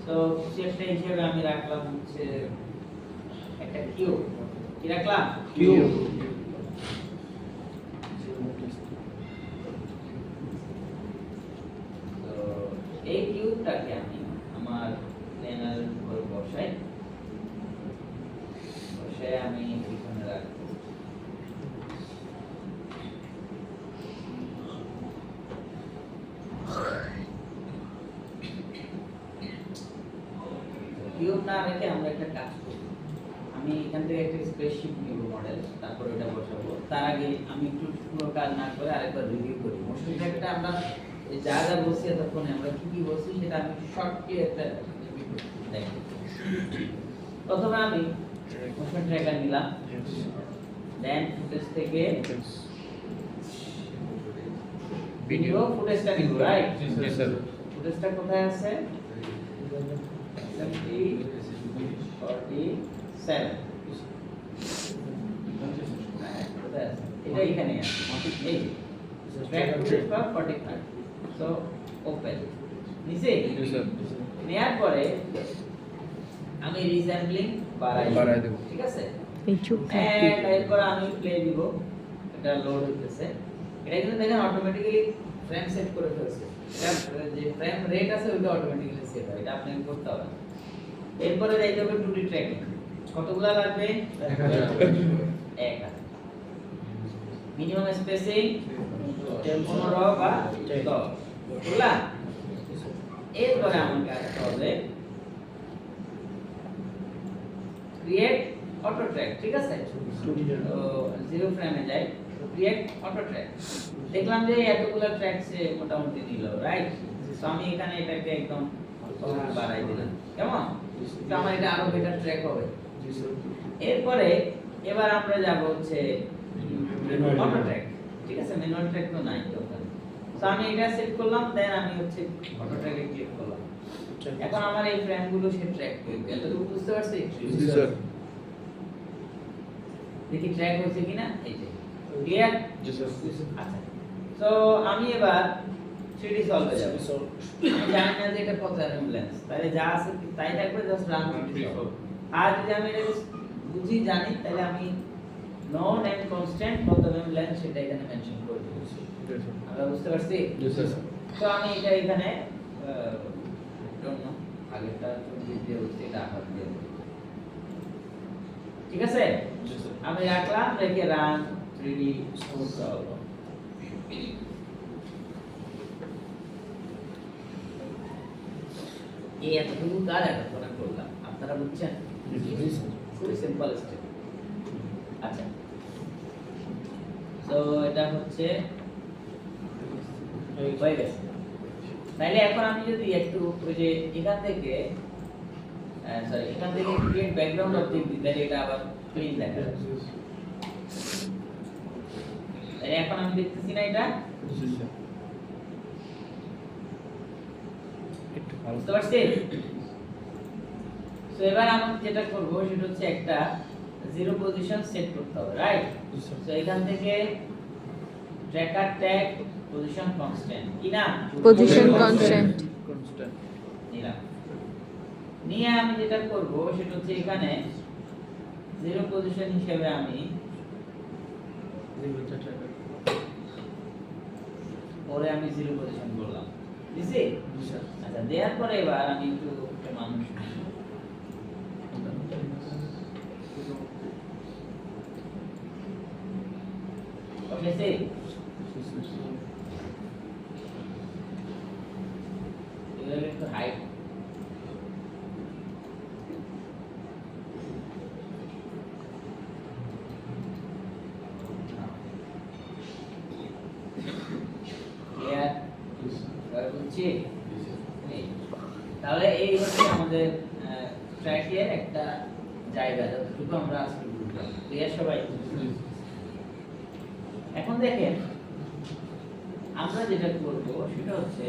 তো সেটা হিসেবে আমি রাখলাম হচ্ছে একটা কিউব কি রাখলাম কিউব তো এই কিউবটাকে আমি আমার প্ল্যানার উপর বসাই আমি এখানে রাখবো কিউব না রেখে আমরা একটা কাজ করব আমি এখান থেকে একটা স্প্রেডশিট নিব মডেল তারপর এটা বসাবো তার আগে আমি একটু পুরো কাজ না করে আরেকবার রিভিউ করি মোশন ট্র্যাকটা আমরা যা যা বলছি তখন আমরা কি বলছি সেটা আমি শর্টলি একটা দেখি প্রথমে আমি মোশন ট্র্যাকার নিলাম দেন ফুটেজ থেকে ভিডিও ফুটেজটা নিব রাইট জি স্যার ফুটেজটা কোথায় আছে 47 এটা এখানে আছে এই ট্র্যাক ফুটেজ বা 45 সো ওপেন নিচে জি স্যার নেয়ার পরে আমি রিস্যাম্পলিং বাড়াই দেব ঠিক আছে এই চুপ থাকতে এরপর আমি প্লে দিব এটা লোড হইতেছে। এটা কিন্তু দেখেন অটোমেটিক্যালি ফ্রেম সেট করে ফেলছে। এটা যে ফ্রেম রেট আছে ওইটা অটোমেটিক্যালি সেট হয়, এটা আপনাকে করতে হবে না। এরপরে যাইতে হবে 2D ট্র্যাকিং। কতগুলা লাগবে? 1000। মিনিমাম স্পেসিং 15 বা 10 বুঝলা? এরপরে আমাকে আসতে হবে ক্রিয়েট অটো ট্র্যাক, ঠিক আছে? তো 0 ফ্রেমে যাই, ক্রিয়েট অটো ট্র্যাক। দেখলাম যে এতগুলা ট্র্যাক সে মোটামুটি নিল, রাইট? তো আমি এখানে এটাকে একদম বাড়াই দিলাম, কেমন? তো আমার এটা আরো বেটার ট্র্যাক হবে। এরপরে এবার আমরা যাব হচ্ছে অটো ট্র্যাক, ঠিক আছে? ম্যানুয়াল ট্র্যাক তো নাই তো ওখানে। তো আমি এটা সেট করলাম, দেন আমি হচ্ছে অটো ট্র্যাকে ক্লিক করলাম। এখন আমার এই ফ্রেমগুলো সে ট্র্যাক করবে, এতটুকু বুঝতে পারছি? জি স্যার। দেখি ট্র্যাক হচ্ছে কিনা, এই যে ক্লিয়ার। জি স্যার। আচ্ছা, তো আমি এবার 3D সলভে যাব। আমি জানি না যে এটা কত এমএম লেন্স, তাহলে যা আছে তাই থাকবে, জাস্ট রান 3D সলভ। আর যদি আমি এটা বুঝি জানি, তাহলে আমি নোন এন্ড কনস্ট্যান্ট কত এমএম লেন্স সেটা এখানে মেনশন করে দেব। আমরা বুঝতে পারছি? জি স্যার। তো আমি এটা এখানে জন্য আগেরটা 24 দিয়ে হচ্ছে, এটা 28 দিয়ে দেব। ঠিক আছে? আমি রাখলাম, রেখে রান 3D সলভ। এই এতটুকু কাজ এতক্ষণ করলাম, আপনারা বুঝছেন? খুবই সিম্পল স্টেপ। আচ্ছা, তো এটা হচ্ছে হয়ে গেছে। তাহলে এখন আমি যদি একটু ওই যে এখান থেকে সরি এখান থেকে ক্রিয়েট ব্যাকগ্রাউন্ড অবজেক্ট দিই, তাহলে এটা আবার ক্লিন দেখা যাবে। তাহলে এখন আমি দেখতেছি না এটা, বুঝতে পারছি? তো এবার আমি যেটা করব সেটা হচ্ছে একটা 0 পজিশন সেট করতে হবে, রাইট? তো এখান থেকে ট্র্যাকার ট্যাগ পজিশন কনস্ট্যান্ট, কি না? Position constant. নিলাম। নিয়ে আমি যেটা করব সেটা হচ্ছে এখানে 0 পজিশন হিসেবে আমি পরে আমি 0 পজিশন করলাম, বুঝছি? আচ্ছা, দেওয়ার পরে এবার আমি একটু মানুষ বসেছি, এবার একটু হাইট বুঝছি। তাহলে এই হচ্ছে আমাদের ট্র্যাকের একটা জায়গা, যতটুকু আমরা আজকে বুঝলাম। ক্লিয়ার সবাই? এখন দেখেন আমরা যেটা করব সেটা হচ্ছে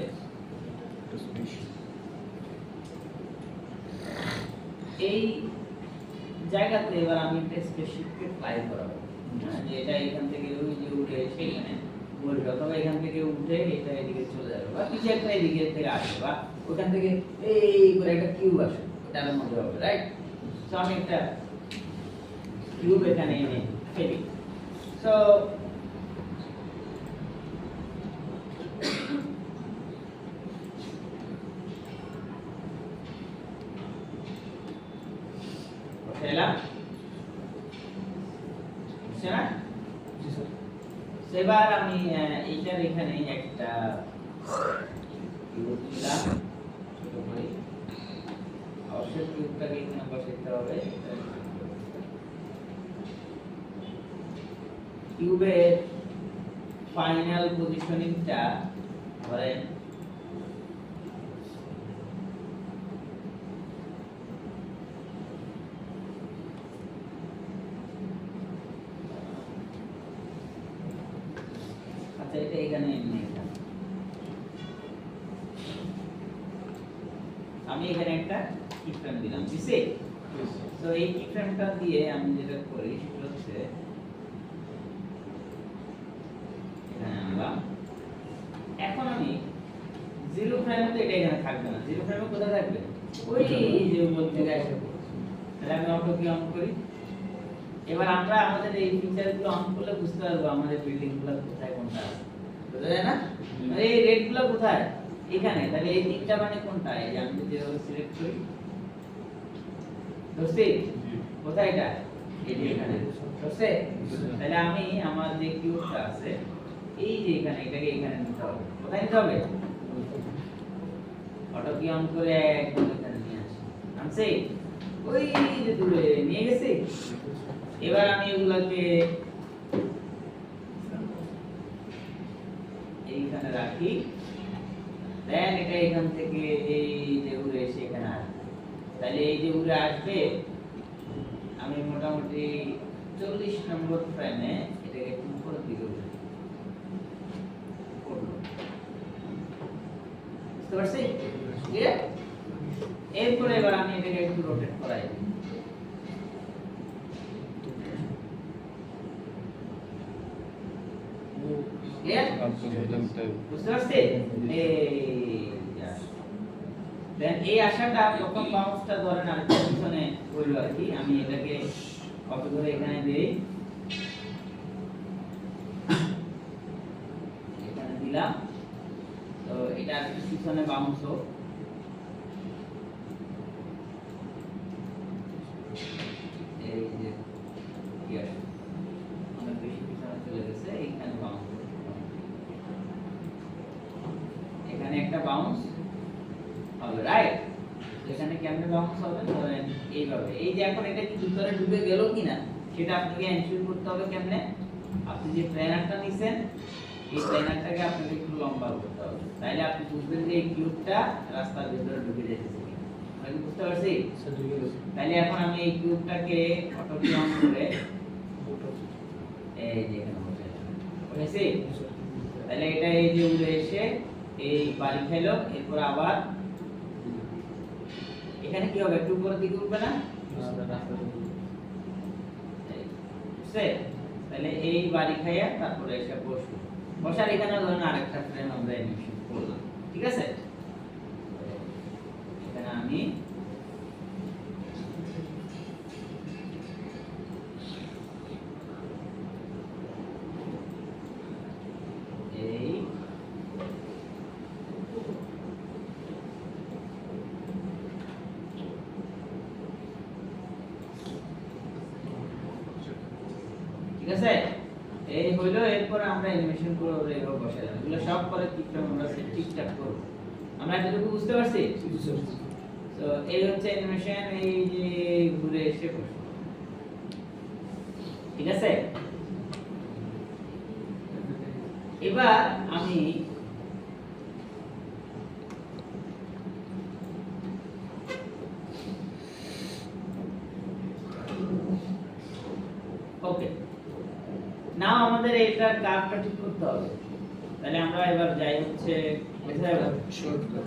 এই জায়গাতে এবার আমি একটা স্পেসিফিক ফ্লাই করাবো, যে এটা এখান থেকে ওই যে উঠে এসে এখানে বলবে, অথবা এখান থেকে উঠে এটা এদিকে চলে যাবে, বা কিছু একটা এদিকে থেকে আসবে, বা ওখান থেকে এই করে একটা কিউব আসবে, এটার মধ্যে হবে, রাইট? তো আমি একটা কিউব এখানে এনে ফেলি। সো ফেলা বুঝছে না? সেবার আমি এইটার এখানে একটা কিউব দিলাম, ছোট করে অবশ্যই কিউবটাকে এখানে বসাতে হবে। কিউবের ফাইনাল পজিশনিংটা ধরেন আচ্ছা, এটা এখানে এনে আমি এখানে একটা কিফ্রেম দিলাম, দিছি? তো এই কিফ্রেমটা দিয়ে আমি যেটা করি সেটা হচ্ছে এখন আমি 0 ফ্রেমে তো এটা এখানে থাকবে না, 0 ফ্রেমে কোথায় থাকবে? ওই যে উপর থেকে আসবে। তাহলে আমি অটো কি অন করি, এবার আমরা আমাদের এই ফিচারগুলো অন করলে বুঝতে পারবো আমাদের বিল্ডিংগুলো কোথায় কোনটা আছে। বুঝা যায় না? এই রেডগুলো কোথায়? এখানে। তাহলে এই তিনটা মানে কোনটা? এই যে আমি যেভাবে সিলেক্ট করি ধরছি কোথায় এটা? এই যে এখানে ধরছে। তাহলে আমি আমার যে কিউবটা আছে এই যে এখানে, এটাকে এখানে নিতে হবে। কোথায় নিতে হবে? অটো কি অন করে একদম এখানে নিয়ে আসি। আনছি ওই যে দূরে নিয়ে গেছি। এবার আমি এগুলোকে এইখানে রাখি, দেন এটা এখান থেকে এই যে উড়ে এসে এখানে আসবে। তাহলে এই যে উড়ে আসবে আমি মোটামুটি 40 নম্বর ফ্রেমে এটাকে একটু উপরের দিকে উঠাই। বুঝতে পারছি? ক্লিয়ার? এরপরে এবার আমি এটাকে একটু রোটেট করাই। ক্লিয়ার? বুঝতে পারছি? দেন এই আশাটা প্রথম বাউন্সটা ধরেন আর পিছনে হইল আর কি। আমি এটাকে কপি করে এখানে দেই, এখানে দিলাম। তো এটা আর পিছনে বাউন্স হোক। এই যে কি আছে অনেক বেশি পিছনে চলে গেছে, এইখানে বাউন্স এখানে একটা বাউন্স হবে, রাইট? এখানে কেমনে বাউন্স হবে? ধরেন এইভাবে। এই যে এখন এটা কি ভিতরে ঢুকে গেল কিনা সেটা আপনাকে এনশিওর করতে হবে। কেমনে? আপনি যে প্ল্যানারটা নিছেন এই প্ল্যানারটাকে আপনাকে একটু লম্বা করতে হবে, তাইলে আপনি বুঝবেন যে এই কিউবটা রাস্তার ভিতরে ঢুকে যাচ্ছে। আমি বুঝতে পারছি? তাইলে এখন আমি এই কিউবটাকে অটো কি অন করে এই যে এখানে বসে তাহলে এটা এই যে উড়ে এসে এই বাড়ি খাইলো, এরপর আবার এখানে কি হবে? একটু উপরের দিকে উঠবে না? তাহলে এই বাড়ি খাইয়া তারপরে এসে বসবো। বসার এখানে ধরুন আরেকটা ফ্রেম আমরা অ্যানিমেশন করলাম, ঠিক আছে? এখানে আমি এই ঠিক আছে? এই হইলো। এরপর আমরা অ্যানিমেশন করে এভাবে বসাই। এগুলো সব করে কিভাবে আমরা ঠিকঠাক করব। আমরা এতটুকু বুঝতে পারছি? তো এই হচ্ছে অ্যানিমেশন। এই যে ঘুরে এসে বসে, ঠিক আছে? এবার আমি ওকে নাও আমাদের এইটার কার্ভটা ঠিক করতে হবে। তাহলে আমরা এবার যাই হচ্ছে কোথায়? শর্টকাট।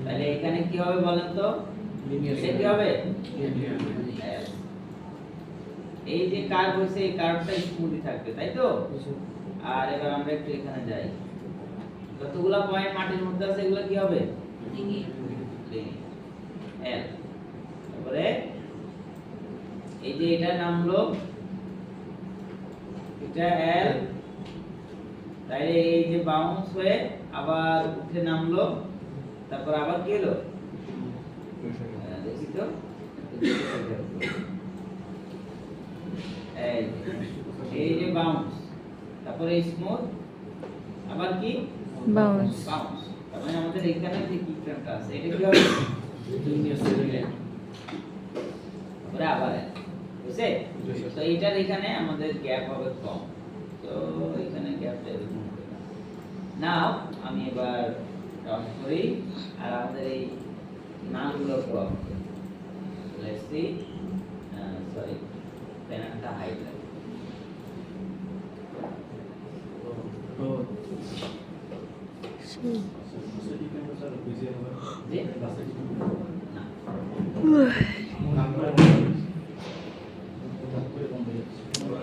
তাহলে এখানে কি হবে বলেন তো? এটা কি হবে? এই যে কার্ভ হইছে এই কার্ভটা স্মুথই থাকবে, তাই তো? আর এবার আমরা একটু এখানে যাই। যতগুলা পয়েন্ট মাটির মধ্যে আছে এগুলো কি হবে? এল। তারপরে এই যে এটা নামলো, এটা এল। তাইলে এই যে বাউন্স হয়ে আবার উঠে নামলো, তারপর আবার কি হলো? দেখি তো এই যে বাউন্স, তারপরে স্মুথ, আবার কি বাউন্স। বাউন্স। তার মানে আমাদের এখানে যে কি ফ্রেমটা আছে এটা কি হবে? তারপরে আবার বুঝছে? তো এইটার এখানে আমাদের গ্যাপ হবে কম, তো এখানে গ্যাপটা এরকম হবে। নাও আমি এবার অফ করি আর আমাদের এই নামগুলো অফ করি। লেটস সি, সরি প্যানেলটা হাইড রাখি। জি না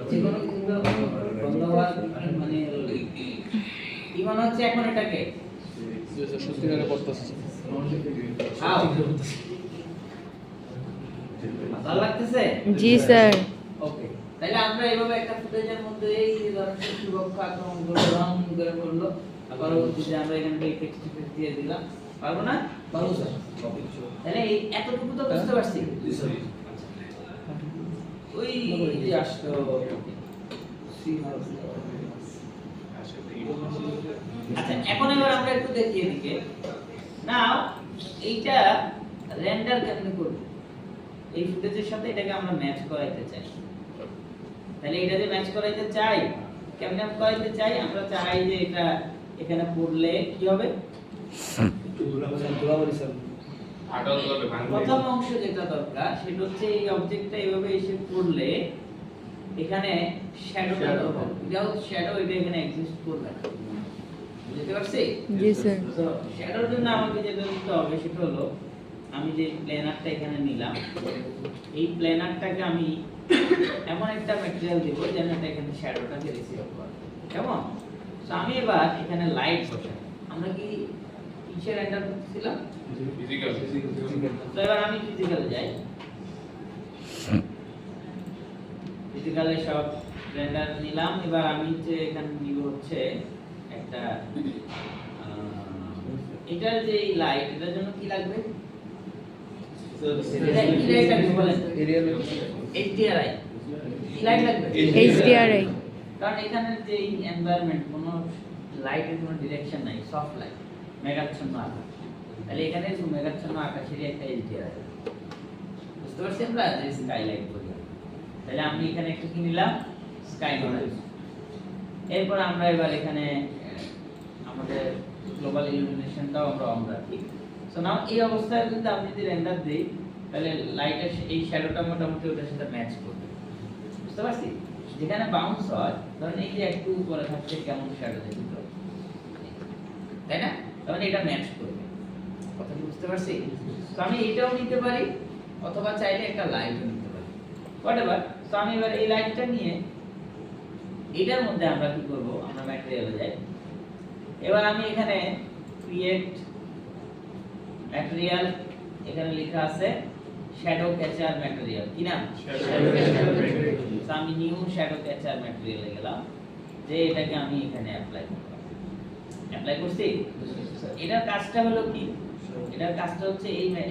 যেকোনো কিছু বন্ধ হওয়ার মানে কি মনে হচ্ছে এখন এটাকে? সত্যিকারে করতেছে। হাউ ভালো লাগতেছে? জি স্যার। ওকে, তাহলে আমরা এইভাবে একটা ফুটেজের মধ্যে এই ধরনের শত্রুপক্ষ আক্রমণ করলো, রং করে করলো, আর পরবর্তীতে আমরা এখানে এই টেক্সট দিয়ে দিলাম, পারবো না? পারবো স্যার। তাহলে এই এতটুকু তো বুঝতে পারছি। ওই যে আসতো আচ্ছা, এখন এবার আমরা একটু দেখি এদিকে। নাও এইটা রেন্ডার কেমনে করব? এই ফুটেজের সাথে এটাকে আমরা ম্যাচ করাইতে চাই। তাহলে এটা যে ম্যাচ করাইতে চাই, কেমনে করাইতে চাই? আমরা চাই যে এটা এখানে পড়লে কি হবে? প্রথম অংশ যেটা দরকার সেটা হচ্ছে এই অবজেক্টটা এইভাবে এসে পড়লে এখানে শ্যাডোটা দরকার। এটা হচ্ছে শ্যাডো, এটা এখানে এক্সিস্ট করবে না। বুঝতে পারছি? জি স্যার। তো শ্যাডোর জন্য আমাকে যেটা করতে হবে সেটা হলো আমি যে প্ল্যানারটা এখানে নিলাম, এই প্ল্যানারটাকে আমি এমন একটা ম্যাটেরিয়াল দেব যেন এটা এখানে শ্যাডোটাকে রিসিভ করে। কেমন? সো আমি এবার এখানে লাইট বসাই। আমরা কি কিসের রেন্ডার করতেছিলাম? ফিজিক্যাল। তো এবার আমি ফিজিক্যালে যাই। ফিজিক্যালে সব রেন্ডার নিলাম। এবার আমি যে এখানে নিব হচ্ছে একটা এটার যে লাইট, এটার জন্য কি লাগবে? এটা কি লাইট লাগবে বলেন? HDRI। কি লাইট লাগবে? HDRI। কারণ এখানে যে এনভায়রনমেন্ট, কোনো লাইটের কোনো ডিরেকশন নাই, সফট লাইট, মেঘাচ্ছন্ন আকাশ। তাহলে এখানে মেঘাচ্ছন্ন আকাশেরই একটা HDRI। বুঝতে পারছি আমরা যে স্কাই লাইট বলি। তাহলে আমি এখানে একটু কি নিলাম? Sky noise. এরপর আমরা এবার এখানে আমাদের গ্লোবাল ইলুমিনেশনটাও আমরা অন রাখি। সো নাও এই অবস্থায় যদি আমি যদি রেন্ডার দেই, তাহলে লাইটের এই শ্যাডোটা মোটামুটি ওটার সাথে ম্যাচ করবে। বুঝতে পারছি? যেখানে বাউন্স হয়, ধরেন এই যে একটু উপরে থাকছে কেমন শ্যাডো দেখতে, তাই না? তখন এটা ম্যাচ করবে। কথা কি বুঝতে পারছি? তো আমি এটাও নিতে পারি, অথবা চাইলে একটা লাইটও নিতে পারি, হোয়াটএভার। তো আমি এবার এই লাইটটা নিয়ে এটার মধ্যে আমরা কি করব? আমরা ম্যাটেরিয়ালে যাই। এবার আমি এখানে ক্রিয়েট ম্যাটেরিয়াল, এখানে লেখা আছে শ্যাডো ক্যাচার ম্যাটেরিয়াল। কি নাম? Shadow catcher material. তো আমি নিউ শ্যাডো ক্যাচার ম্যাটেরিয়ালে গেলাম, যে এটাকে আমি এখানে অ্যাপ্লাই করব। অ্যাপ্লাই করছি। এটার কাজটা হলো কি? এটার কাজটা হচ্ছে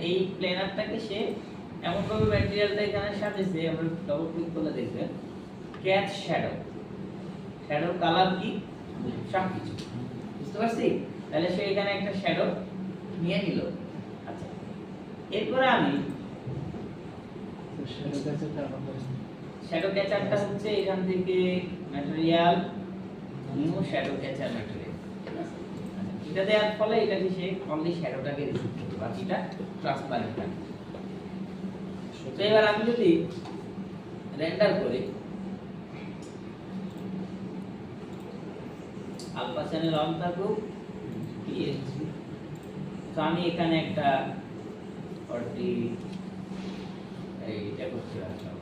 এই প্ল্যানারটাকে সে এমন ভাবে ম্যাটেরিয়ালটা এখানে সাজিয়েছে, আমরা ডবল ক্লিক করলে দেখবেন ক্যাচ শ্যাডো। শ্যাডোর কালার কি? সবকিছু। বুঝতে পারছি? তাহলে সে এখানে একটা শ্যাডো নিয়ে নিল। আচ্ছা, এরপরে আমি শ্যাডো ক্যাচারটা হচ্ছে এখান থেকে material, new shadow catcher material. এটা দেওয়ার ফলে এটাকে সে অনলি শ্যাডোটাকে রিসিভ করবে, বাকিটা ট্রান্সপারেন্ট থাকে। তো এবার আমি যদি রেন্ডার করি, আলফা চ্যানেল অন থাকুক, তো আমি এখানে একটা 40 এইটা করতে রাখলাম।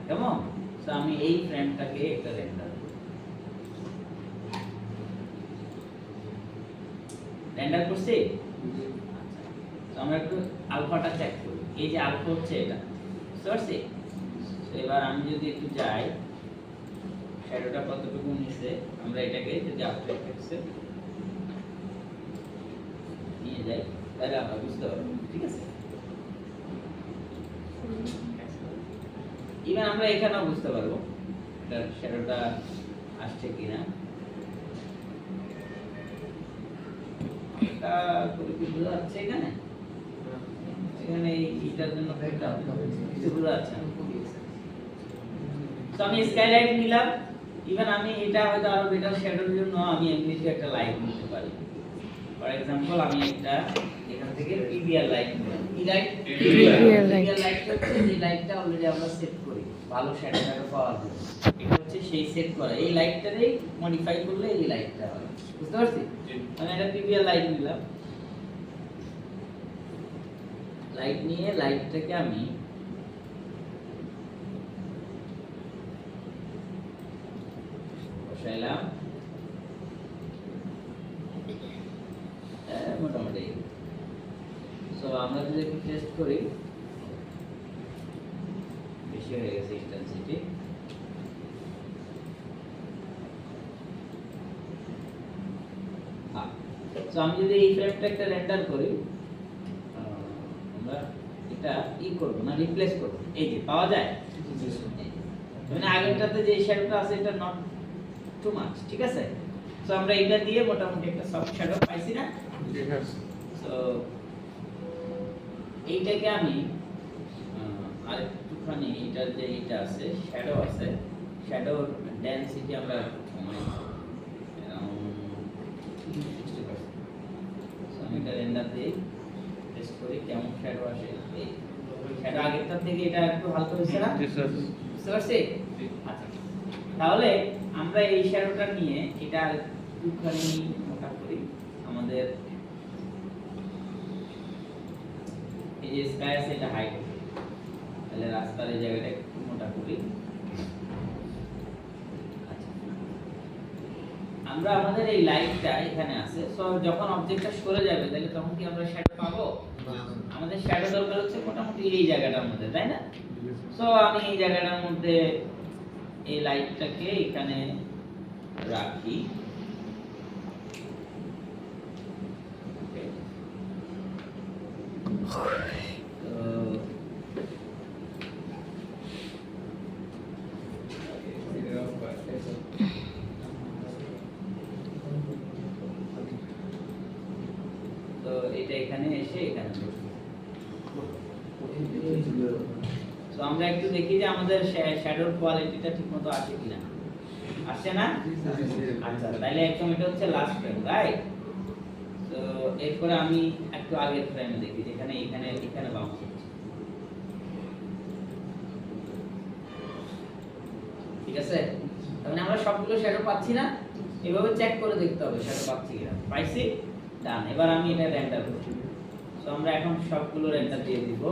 কেমন? তো আমি এই ফ্রেমটাকে একটা রেন্ডার করছি। আচ্ছা, তো আমরা একটু আলফাটা চেক করি। এই যে আলফা হচ্ছে এটা, বুঝতে পারছি? তো এবার আমি যদি একটু যাই, শ্যাডোটা কতটুকু নিচে, আমরা এটাকে যদি আফটার এফেক্টসে নিয়ে যাই, তাহলে আমরা বুঝতে পারবো। ঠিক আছে? ইভেন আমরা এখানেও বুঝতে পারবো এটার শ্যাডোটা আসছে কিনা। এটা করে কি বোঝা যাচ্ছে এখানে? এখানে এইটার জন্য কিছু বোঝা যাচ্ছে না। তো আমি স্কাইলাইট নিলাম। ইভেন আমি এটা হয়তো আরো বেটার শ্যাডোর জন্য আমি এমনিতে একটা লাইট নিতে পারি। ফর এক্সাম্পল আমি একটা এখান থেকে পিভিআর লাইট নিলাম। কি লাইট? পিভিআর লাইট হচ্ছে যে লাইটটা অলরেডি আমরা সেট করি। ভালো শ্যাডো পাওয়ার জন্য। এটা হচ্ছে সেই সেট করা, এই লাইটটারেই মডিফাই করলে এই লাইটটা হবে, বুঝতে পারছি? আমি একটা পিভিআর লাইট নিলাম, লাইট নিয়ে লাইটটাকে আমি বসাইলাম মোটামুটি। সো আমরা যদি একটু টেস্ট করি, বেশি হয়ে গেছে ইন্টেন্সিটি। সো আমি যদি এই ফ্রেমটা একটা রেন্ডার করি, আমরা এটা করব না, রিপ্লেস করব। এই যে পাওয়া যায়, মানে আগেরটাতে যে শ্যাডোটা আছে এটা নট টু মাচ, ঠিক আছে? সো আমরা এটা দিয়ে মোটামুটি একটা সফট শ্যাডো পাইছি না? সো এইটাকে আমি আরেকটুখানি, এটার যে এটা আছে শ্যাডো আছে, শ্যাডোর ডেনসিটি আমরা কমাই অ্যারাউন্ড 60%। সো আমি এটা রেন্ডার দিই, টেস্ট করি কেমন শ্যাডো আসে। এই শ্যাডো আগেরটার থেকে এটা একটু হালকা হয়েছে না? বুঝতে পারছি? আচ্ছা, তাহলে আমরা এই শ্যাডোটা নিয়ে এটা একটুখানি মোটা করি। আমাদের এই যে স্কাই আছে এটা হাইট, তাহলে রাস্তার এই জায়গাটা একটু মোটা করি। আচ্ছা, আমরা আমাদের এই লাইটটা এখানে আছে, সো যখন অবজেক্টটা সরে যাবে তাহলে তখন কি আমরা শ্যাডো পাবো? আমাদের শ্যাডো দরকার হচ্ছে মোটামুটি এই জায়গাটার মধ্যে, তাই না? সো আমি এই জায়গাটার মধ্যে এই লাইটটাকে এখানে রাখি। তো এটা এখানে এসে এখানে বসবে। তো আমরা একটু দেখি যে আমাদের শ্যাডোর কোয়ালিটিটা ঠিকমতো আসে কিনা। আসছে না? আচ্ছা, তাহলে একদম এটা হচ্ছে লাস্ট ফ্রেম, রাইট? তো এরপরে আমি একটু আগের ফ্রেমে দেখি যেখানে এখানে এখানে বাউন্স হচ্ছে, ঠিক আছে? তাহলে আমরা সবগুলো শ্যাডো পাচ্ছি না, এভাবে চেক করে দেখতে হবে শ্যাডো পাচ্ছি কিনা। পাইছি, ডান। এবার আমি এটা রেন্ডার করব। সো আমরা এখন সবগুলো রেন্ডার দিয়ে দিব,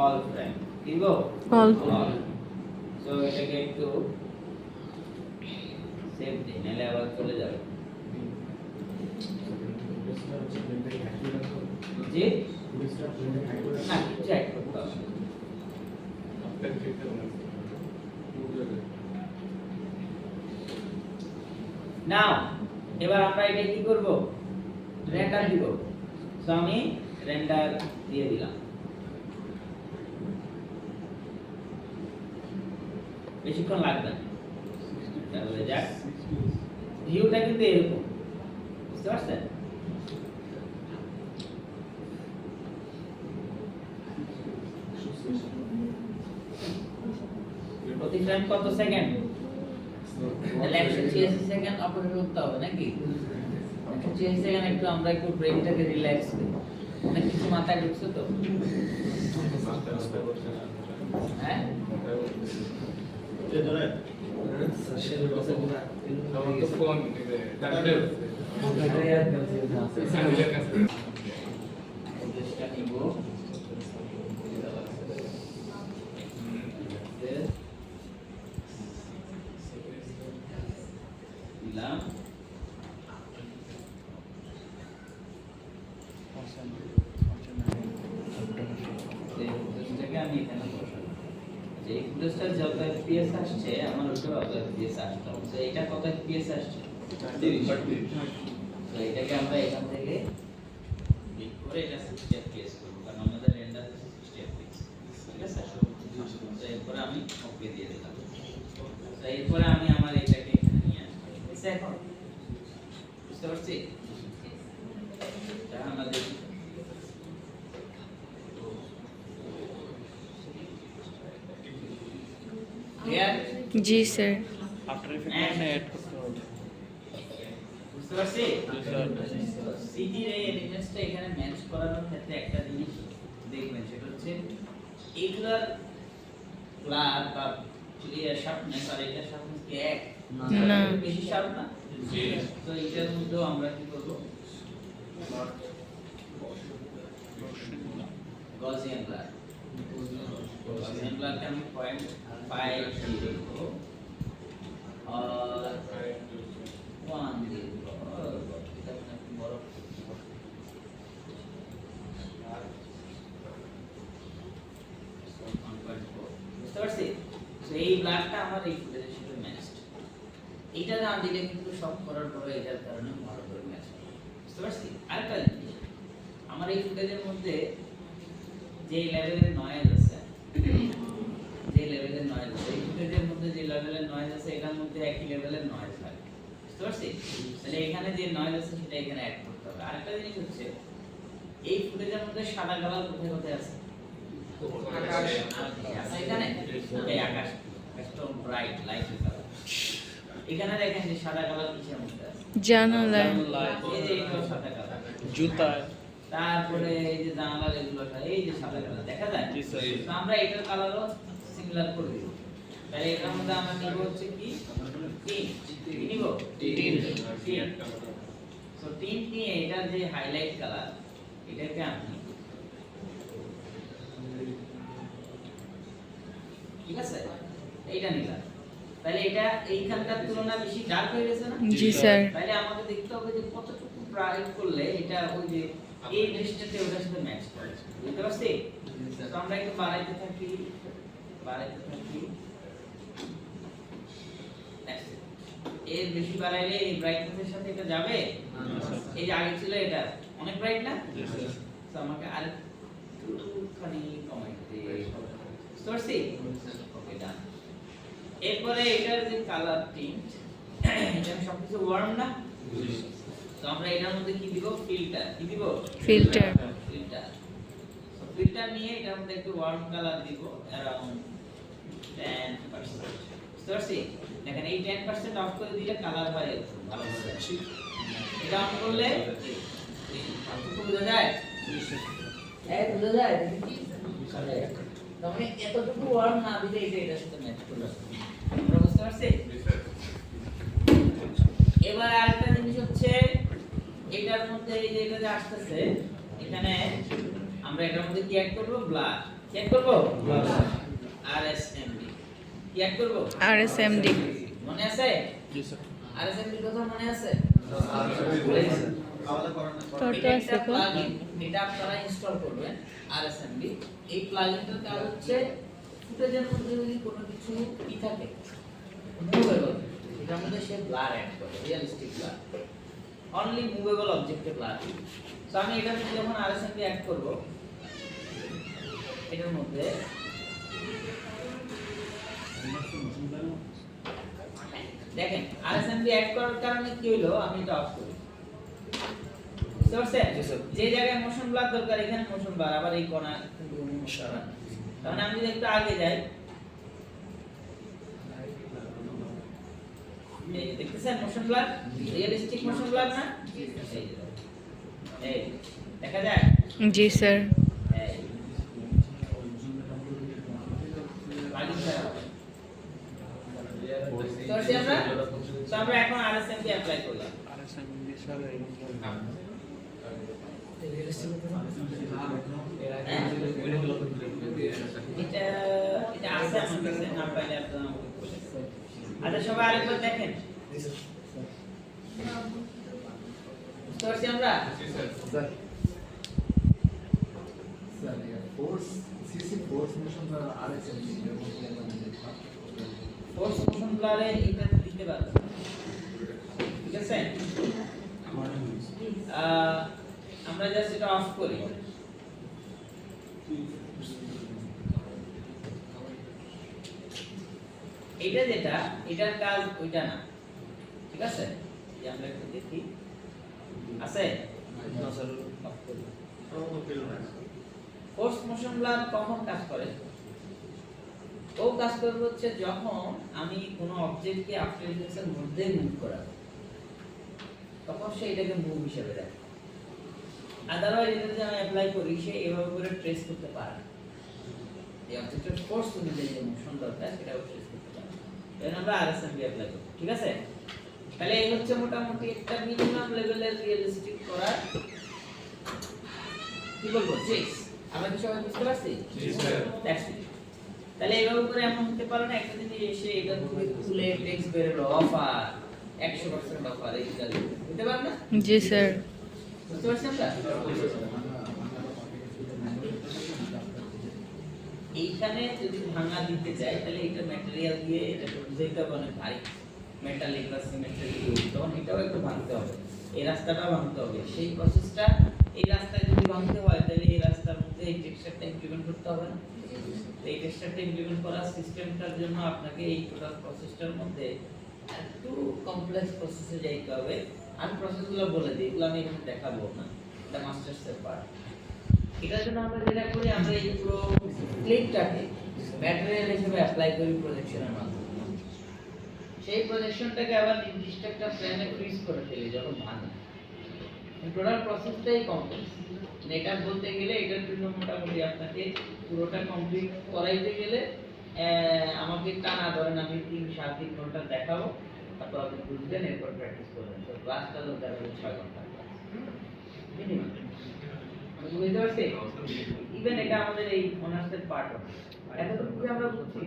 অল ফ্রেম দিব, All. সো এটাকে একটু সেভ দিই, নাহলে আবার চলে যাবে। জি না, কিছু অ্যাড করতে হবে। নাও এবার আমরা এটা কি করব? রেন্ডার দিব। সো আমি রেন্ডার দিয়ে দিলাম, বেশিক্ষণ লাগবে না। তাহলে যাক, ভিউটা কিন্তু এরকম, বুঝতে পারছেন? প্রতি ফ্রেম কত সেকেন্ড? তাহলে 186 সেকেন্ড অপারেট করতে হবে নাকি? 186 সেকেন্ড একটু আমরা একটু ব্রেনটাকে রিল্যাক্স করি। অনেক কিছু মাথায় ঢুকছে তো, হ্যাঁ? আমি এখানে বসাবো যে ফুটেজটা যত এফপিএস আসছে আমার ওটা অত এফপিএস আসছে। তো এটা কত এফপিএস আসছে? 30। তো এটাকে আমরা এখান থেকে ক্লিক করে এটা 60 এফপিএস করব, কারণ আমাদের রেন্ডার 60 এফপিএস, ঠিক আছে? তো এরপর আমি ওকে দিয়ে দিলাম। তো এরপর আমি আমার এটাকে এখানে নিয়ে আসব, বুঝতে এখন বুঝতে পারছি? তাহলে আমাদের जी सर। आफ्टर इफेक्ट में ऐड करते हो বুঝতে পারছি? সিজি রে এলিমেন্টসটা এখানে ম্যাচ করানোর ক্ষেত্রে একটা জিনিস দেখবেন, সেটা হচ্ছে এগুলার ব্লার বা যদি এর শার্পনেস আর এটার শার্পনেস কি এক? না। বেশি শার্প না? তো এটার মধ্যেও আমরা কি করব? Gaussian blur. গসিয়ান ব্লারকে আমি 0.5 দিয়ে দেব আর 1 দিয়ে দেব। এটা একটু বড়। বুঝতে পারছি? তো এই ব্লাডটা আমার এই ফুটেজের সাথে ম্যাচড। এটা না দিলে কিন্তু সব করার পরে এটার কারণে ভালো করে ম্যাচ হবে। বুঝতে পারছি? আরেকটা জিনিস, আমার এই ফুটেজের মধ্যে যে লেভেলের নয়েজ আছে, যে লেভেলের নয়েজ আছে, এই ফুটেজের মধ্যে যে লেভেলের নয়েজ আছে এটার মধ্যে একই লেভেলের নয়েজ থাকে। বুঝতে পারছি? তাহলে এখানে যে নয়েজ আছে সেটা এখানে অ্যাড করতে হবে। আরেকটা জিনিস হচ্ছে এই ফুটেজের মধ্যে সাদা কালার কোথায় কোথায় আছে? আকাশ এখানে এই আকাশ একদম ব্রাইট লাইট কালার। এখানে দেখেন যে সাদা কালার কিসের মধ্যে আছে? জানালা। এই যে এটাও সাদা কালার। জুতা। তারপরে এই যে জানালার এগুলো এই যে সাদা কালার দেখা যায়। তো আমরা এটার কালারও সিমিলার করে দিব। তাহলে এটার মধ্যে আমরা নিব হচ্ছে কি টিন। কি নিব? টিন। সো টিন নিয়ে এটার যে হাইলাইট কালার এটাকে আমি ঠিক আছে এইটা নিলাম। তাহলে এটা এইখানকার তুলনায় বেশি ডার্ক হয়ে গেছে না? জি স্যার। তাহলে আমাকে দেখতে হবে যে কতটুকু ব্রাইট করলে এটা ওই যে এই দৃশ্যটাতে ওটার সাথে ম্যাচ করে। বুঝতে পারছি? তো আমরা একটু বাড়াইতে থাকি। এর বেশি বাড়াইলে এই ব্রাইটনেসের সাথে এটা যাবে? এই যে আগে ছিল এটা অনেক ব্রাইট না? তো আমাকে আর একটুখানি কমাইতে হবে। বুঝতে পারছি? ওকে ডান। এরপরে এটার যে কালার টিন্ট, এটা সবকিছু ওয়ার্ম না? তো আমরা এটার মধ্যে কি দিব? ফিল্টার। কি দিব? ফিল্টার। ফিল্টার। তো ফিল্টার নিয়ে এটার মধ্যে একটু ওয়ার্ম কালার দিব अराउंड 10%। বুঝতে পারছি? দেখেন এই 10% অফ করে দিলে কালার হয় এরকম ভালো হবে। এটা অন করলে পার্থক্য বোঝা যায়? হ্যাঁ বোঝা যায়। তবে এতটুকু ওয়ার্ম না দিলে এটা এটার সাথে ম্যাচ করবে। আমরা বুঝতে পারছি? এবার আরেকটা জিনিস হচ্ছে এটার মধ্যে এই যে এটা যে আসতেছে এখানে আমরা এটার মধ্যে কি অ্যাড করব? ব্লার। কি অ্যাড করব? ব্লার। আরএসএমডি। কি অ্যাড করব? আরএসএমডি। মনে আছে? জি স্যার। আরএসএমডি কথা মনে আছে? তোরটা আছে কো? এটা আপনারা ইনস্টল করবেন আরএসএমডি। এই প্লাগইনটার কাজ হচ্ছে ফুটেজের মধ্যে যদি কোনো কিছু কি থাকে মুভেবল, এটার মধ্যে সে ব্লার অ্যাড করে, রিয়েলিস্টিক ব্লার। অনলি মুভেবল অবজেক্টে ব্লার। সো আমি এটার মধ্যে যখন আরএসএমডি অ্যাড করব এটার মধ্যে দেখেন আরএসএমডি অ্যাড করার কারণে কি হলো, আমি এটা অফ করি। বুঝতে পারছেন? যে জায়গায় মোশন ব্লার দরকার এখানে মোশন ব্লার, আবার এই কোণা কিন্তু মোশন ব্লার। তাহলে আমি যদি একটু আগে যাই, এই যে দেখতেছেন motion blur, realistic motion blur না? এই দেখা যায়? জি স্যার। এই লাগিং ছাড়া হবে। তো আমরা এখন আরএসএমডি অ্যাপ্লাই করলাম। আরএসএমডি স্যার এটা আছে আমার কাছে, না পাইলে আপনারা আমাকে বলেন। আচ্ছা সবাই আরেকবার দেখেন। বুঝতে পারছি আমরা? ফোর্স সিসি ফোর্স মোশন দ্বারা আরএসএমডি ফোর্স মোশন ব্লারে এটা দিতে পারবেন। ঠিক আছে? আমরা জাস্ট এটা অফ করি। এটা যেটা এটার কাজ ওইটা না। ঠিক আছে? এই আমরা একটু দেখি আছে? না স্যার অফ করি। ফোর্স মোশন ব্লার কখন কাজ করে? ও কাজ করবে হচ্ছে যখন আমি কোনো অবজেক্টকে আফটার ইফেক্টসের মধ্যে মুভ করাবো, তখন সে এটাকে মুভ হিসেবে দেখে। আদারওয়াইজ এটা যদি আমি অ্যাপ্লাই করি সে এভাবে করে ট্রেস করতে পারে না। এই অবজেক্টের ফোর্স অনুযায়ী যে মোশন দরকার সেটাও ট্রেস করতে পারে। দেন আমরা আরএসএমডি অ্যাপ্লাই করব, ঠিক আছে? তাহলে এই হচ্ছে মোটামুটি একটা মিনিমাম লেভেলের রিয়েলিস্টিক করার কি বলবো ট্রিক্স। আমরা কি সবাই বুঝতে পারছি? জি স্যার। That's it. তাহলে এইভাবে করে এমন হতে পারে না একটা দিন এসে এটা খুলে টেক্সট বের হলো অফার 100% অফার, এই কাজ হতে পারে না? জি স্যার। বুঝতে পারছি আমরা? এইখানে যদি ভাঙা দিতে চাই তাহলে এটা ম্যাটেরিয়াল দিয়ে এটা বুঝাইতে হবে অনেক ভারী, মেটালিক বা সিমেন্টের দিয়ে, তখন এটাও একটু ভাঙতে হবে, এই রাস্তাটাও ভাঙতে হবে। সেই প্রসেসটা এই রাস্তায় যদি ভাঙতে হয় তাহলে এই রাস্তার মধ্যে এই টেক্সচারটা ইমপ্লিমেন্ট করতে হবে না? এই টেক্সচারটা ইমপ্লিমেন্ট করার সিস্টেমটার জন্য আপনাকে এই টোটাল প্রসেসটার মধ্যে একটু কমপ্লেক্স প্রসেসে যাইতে হবে। আমি প্রসেসগুলো বলে দিই, এগুলো আমি এখানে দেখাবো না, এটা মাস্টার্সের পার্ট। এটার জন্য আমরা যেটা করি, আমরা এই পুরো ক্লিপটাকে ম্যাটেরিয়াল হিসেবে অ্যাপ্লাই করি প্রজেকশনের মাধ্যমে। সেই প্রজেকশনটাকে আবার নির্দিষ্ট একটা প্লেনে ফ্রিজ করে ফেলি যখন ভাঙে। টোটাল প্রসেসটাই কমপ্লেক্স। এটা বলতে গেলে এটার জন্য মোটামুটি আপনাকে পুরোটা কমপ্লিট করাইতে গেলে আমাকে টানা ধরেন আমি 3-3.5 ঘন্টা দেখাবো, তারপর আপনি বুঝবেন, এরপর প্র্যাকটিস করবেন। তো ক্লাসটা তো দেখা 6 ঘন্টা মিনিমাম। আমি বুঝতে পারছি? ইভেন এটা আমাদের এই অনার্সের পার্ট হবে। এতটুকু আমরা বুঝছি।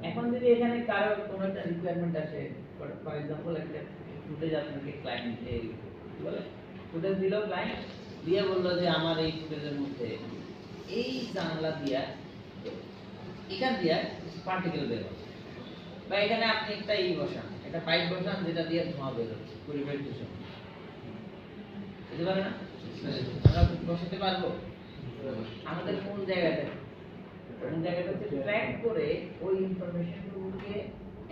এখন যদি এখানে কারো কোনো একটা রিকোয়ারমেন্ট আসে, ফর এক্সাম্পল একটা ফুটেজ আপনাকে ক্লায়েন্ট বলে ফুটেজ দিল, ক্লায়েন্ট দিয়ে বললো যে আমার এই ফুটেজের মধ্যে এই জানলা দিয়া এখান দিয়া পার্টিকেল বের হচ্ছে, বা এখানে আপনি একটা বসান, একটা পাইপ বসান যেটা দিয়ে ধোঁয়া বের হচ্ছে, পরিবেশ দূষণ বুঝতে পারে না? আমরা বসাতে পারবো? আমাদের মূল জায়গাটা হচ্ছে ট্র্যাক করে ওই ইনফরমেশনগুলোকে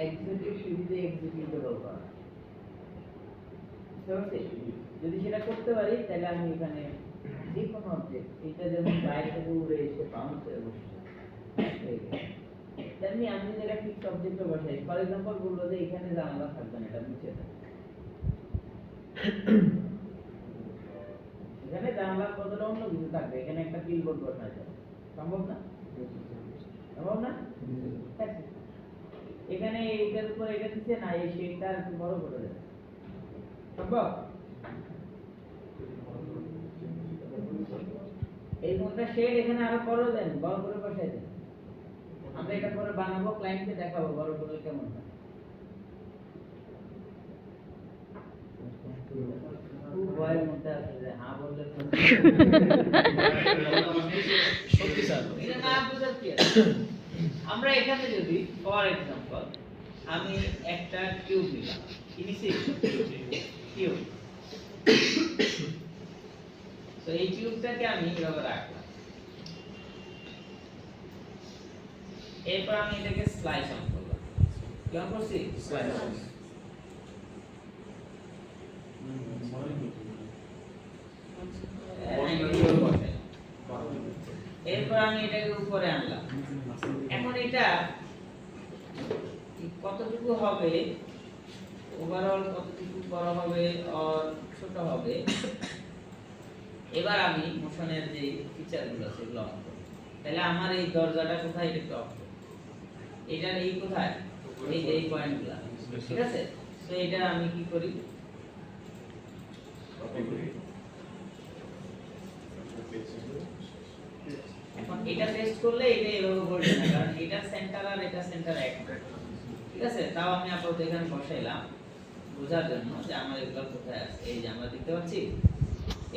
এক্সিকিউটিভ সুবিধে এক্সিকিউটেবল করা। যদি সেটা করতে পারি তাহলে আমি এখানে যে কোনো অবজেক্ট, এটা যেমন বাইরে থেকে উড়ে এসে বাউন্স হয়ে বসছে, তেমনি আমি যদি একটা ফিক্সড অবজেক্ট বসাই, ফর এক্সাম্পল বলবো যে এখানে জানালা থাকবে না, এটা নিচে থাকবে, এখানে জানালার বদলে অন্য কিছু থাকবে, এখানে একটা পিলবোর্ড বসানো যাবে, সম্ভব না? সম্ভব না? এখানে এইটার উপর এটা দিচ্ছে না, এই শেডটা একটু বড় করে দেবে, সম্ভব? এই কোনটা শেড এখানে আরো বড় দেন, বড় করে বসাই দেন, আমরা এটা পরে বানাবো, ক্লায়েন্টকে দেখাবো বড় করে কেমন হয়। ভয়ের মধ্যে আছে যে হ্যাঁ বললে সত্যি স্যার। এটা না বুঝার কি আছে? আমরা এখানে যদি ফর এক্সাম্পল আমি একটা কিউব নিলাম, কি নিছি? কিউব। তো এই কিউবটাকে আমি এভাবে রাখলাম, এরপর আমি এটাকে স্লাইস অন করলাম। কেমন করছি? Slice on. এরপর আমি এটাকে উপরে আনলাম। এখন এটা কতটুকু হবে, ওভারঅল কতটুকু বড় হবে আর ছোট হবে, এবার আমি মোশনের যে ফিচারগুলো সেগুলো অন করব। তাহলে আমার এই দরজাটা কোথায়, এটা একটু অফ করব, এটার এই কোথায়, এই যে এই পয়েন্টগুলো, ঠিক আছে? তো এটা আমি কি করি, এখন এটা টেস্ট করলে এটা এভাবে বলবে না, কারণ এটা সেন্টার আর এটা সেন্টার এক, ঠিক আছে? তাও আমি আপাতত এখানে বসাইলাম বোঝার জন্য যে আমার এগুলো কোথায় আছে। এই যে আমরা দেখতে পাচ্ছি,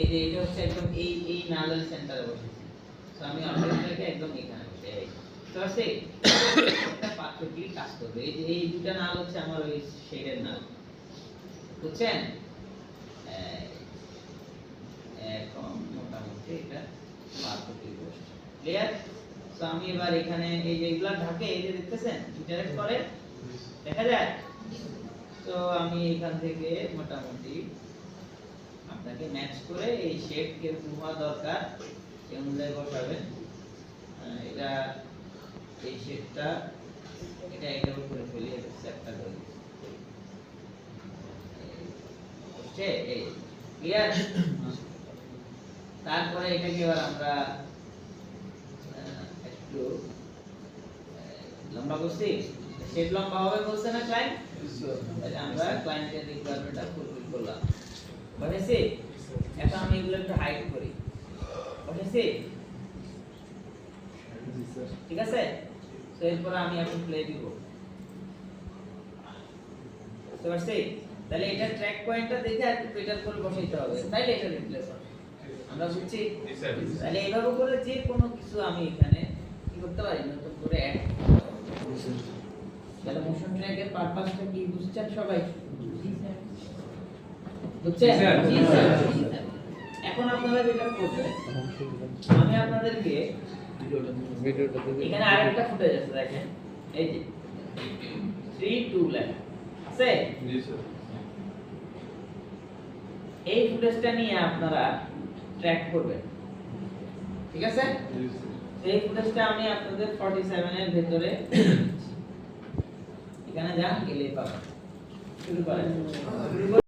এই যে এটা হচ্ছে একদম এই নালের সেন্টারে বসেছি। তো আমি অবজেক্টটাকে একদম এখানে বসাই, তো আছে একটা পার্থক্য কাজ করবে। এই যে এই দুটো নাল হচ্ছে আমার ওই শেডের নাল, বুঝছেন? এখন মোটামুটি এটা পার্থক্য বসছে, ক্লিয়ার? তো আমি এবার এখানে এই যে এগুলা ঢাকে, এই যে দেখতেছেন ইন্টারেক্ট করে, দেখা যায়? তো আমি এখান থেকে মোটামুটি আপনাকে ম্যাচ করে এই শেড কে হওয়া দরকার সেই অনুযায়ী বসাবেন। এটা এই শেডটা এটা এটার উপরে ফেলে সেটটা করে দিচ্ছি, বুঝছে? এই ক্লিয়ার? তারপরে এটাকে এবার আমরা একটু লম্বা করছি শেড লম্বা হবে বলছে না ক্লায়েন্ট, তাহলে আমরা ক্লায়েন্টের রিকোয়ারমেন্টটা ফুলফিল করলাম। বুঝেছি? এখন আমি এগুলো একটু হাইড করি। বুঝেছি? ঠিক আছে, তো এরপর আমি এখন প্লে দিব। বুঝতে পারছি? তাহলে এটা ট্র্যাক পয়েন্টটা দেখে আর পেটাল করে বসাইতে হবে, তাইলে এটা রিপ্লেস হবে। আমরা বুঝছি? তাহলে এইভাবে করে যে কোনো কিছু আমি এখানে কি করতে পারি, নতুন করে অ্যাড। তাহলে মোশন ট্র্যাকের পারপাসটা কি বুঝছেন সবাই? বুঝছেন? জি স্যার। এখন আপনারা যেটা করবেন, আমি আপনাদেরকে এখানে আরেকটা ফুটেজ আছে দেখেন, এই যে 3-2 লেখা আছে। জি স্যার। এই ফুটেজটা নিয়ে আপনারা ট্র্যাক করবেন, ঠিক আছে? জি স্যার। এই ফুটেজটা আমি আপনাদের 47 এর ভিতরে এখানে যান, গেলেই পাবেন। শুরু করেন।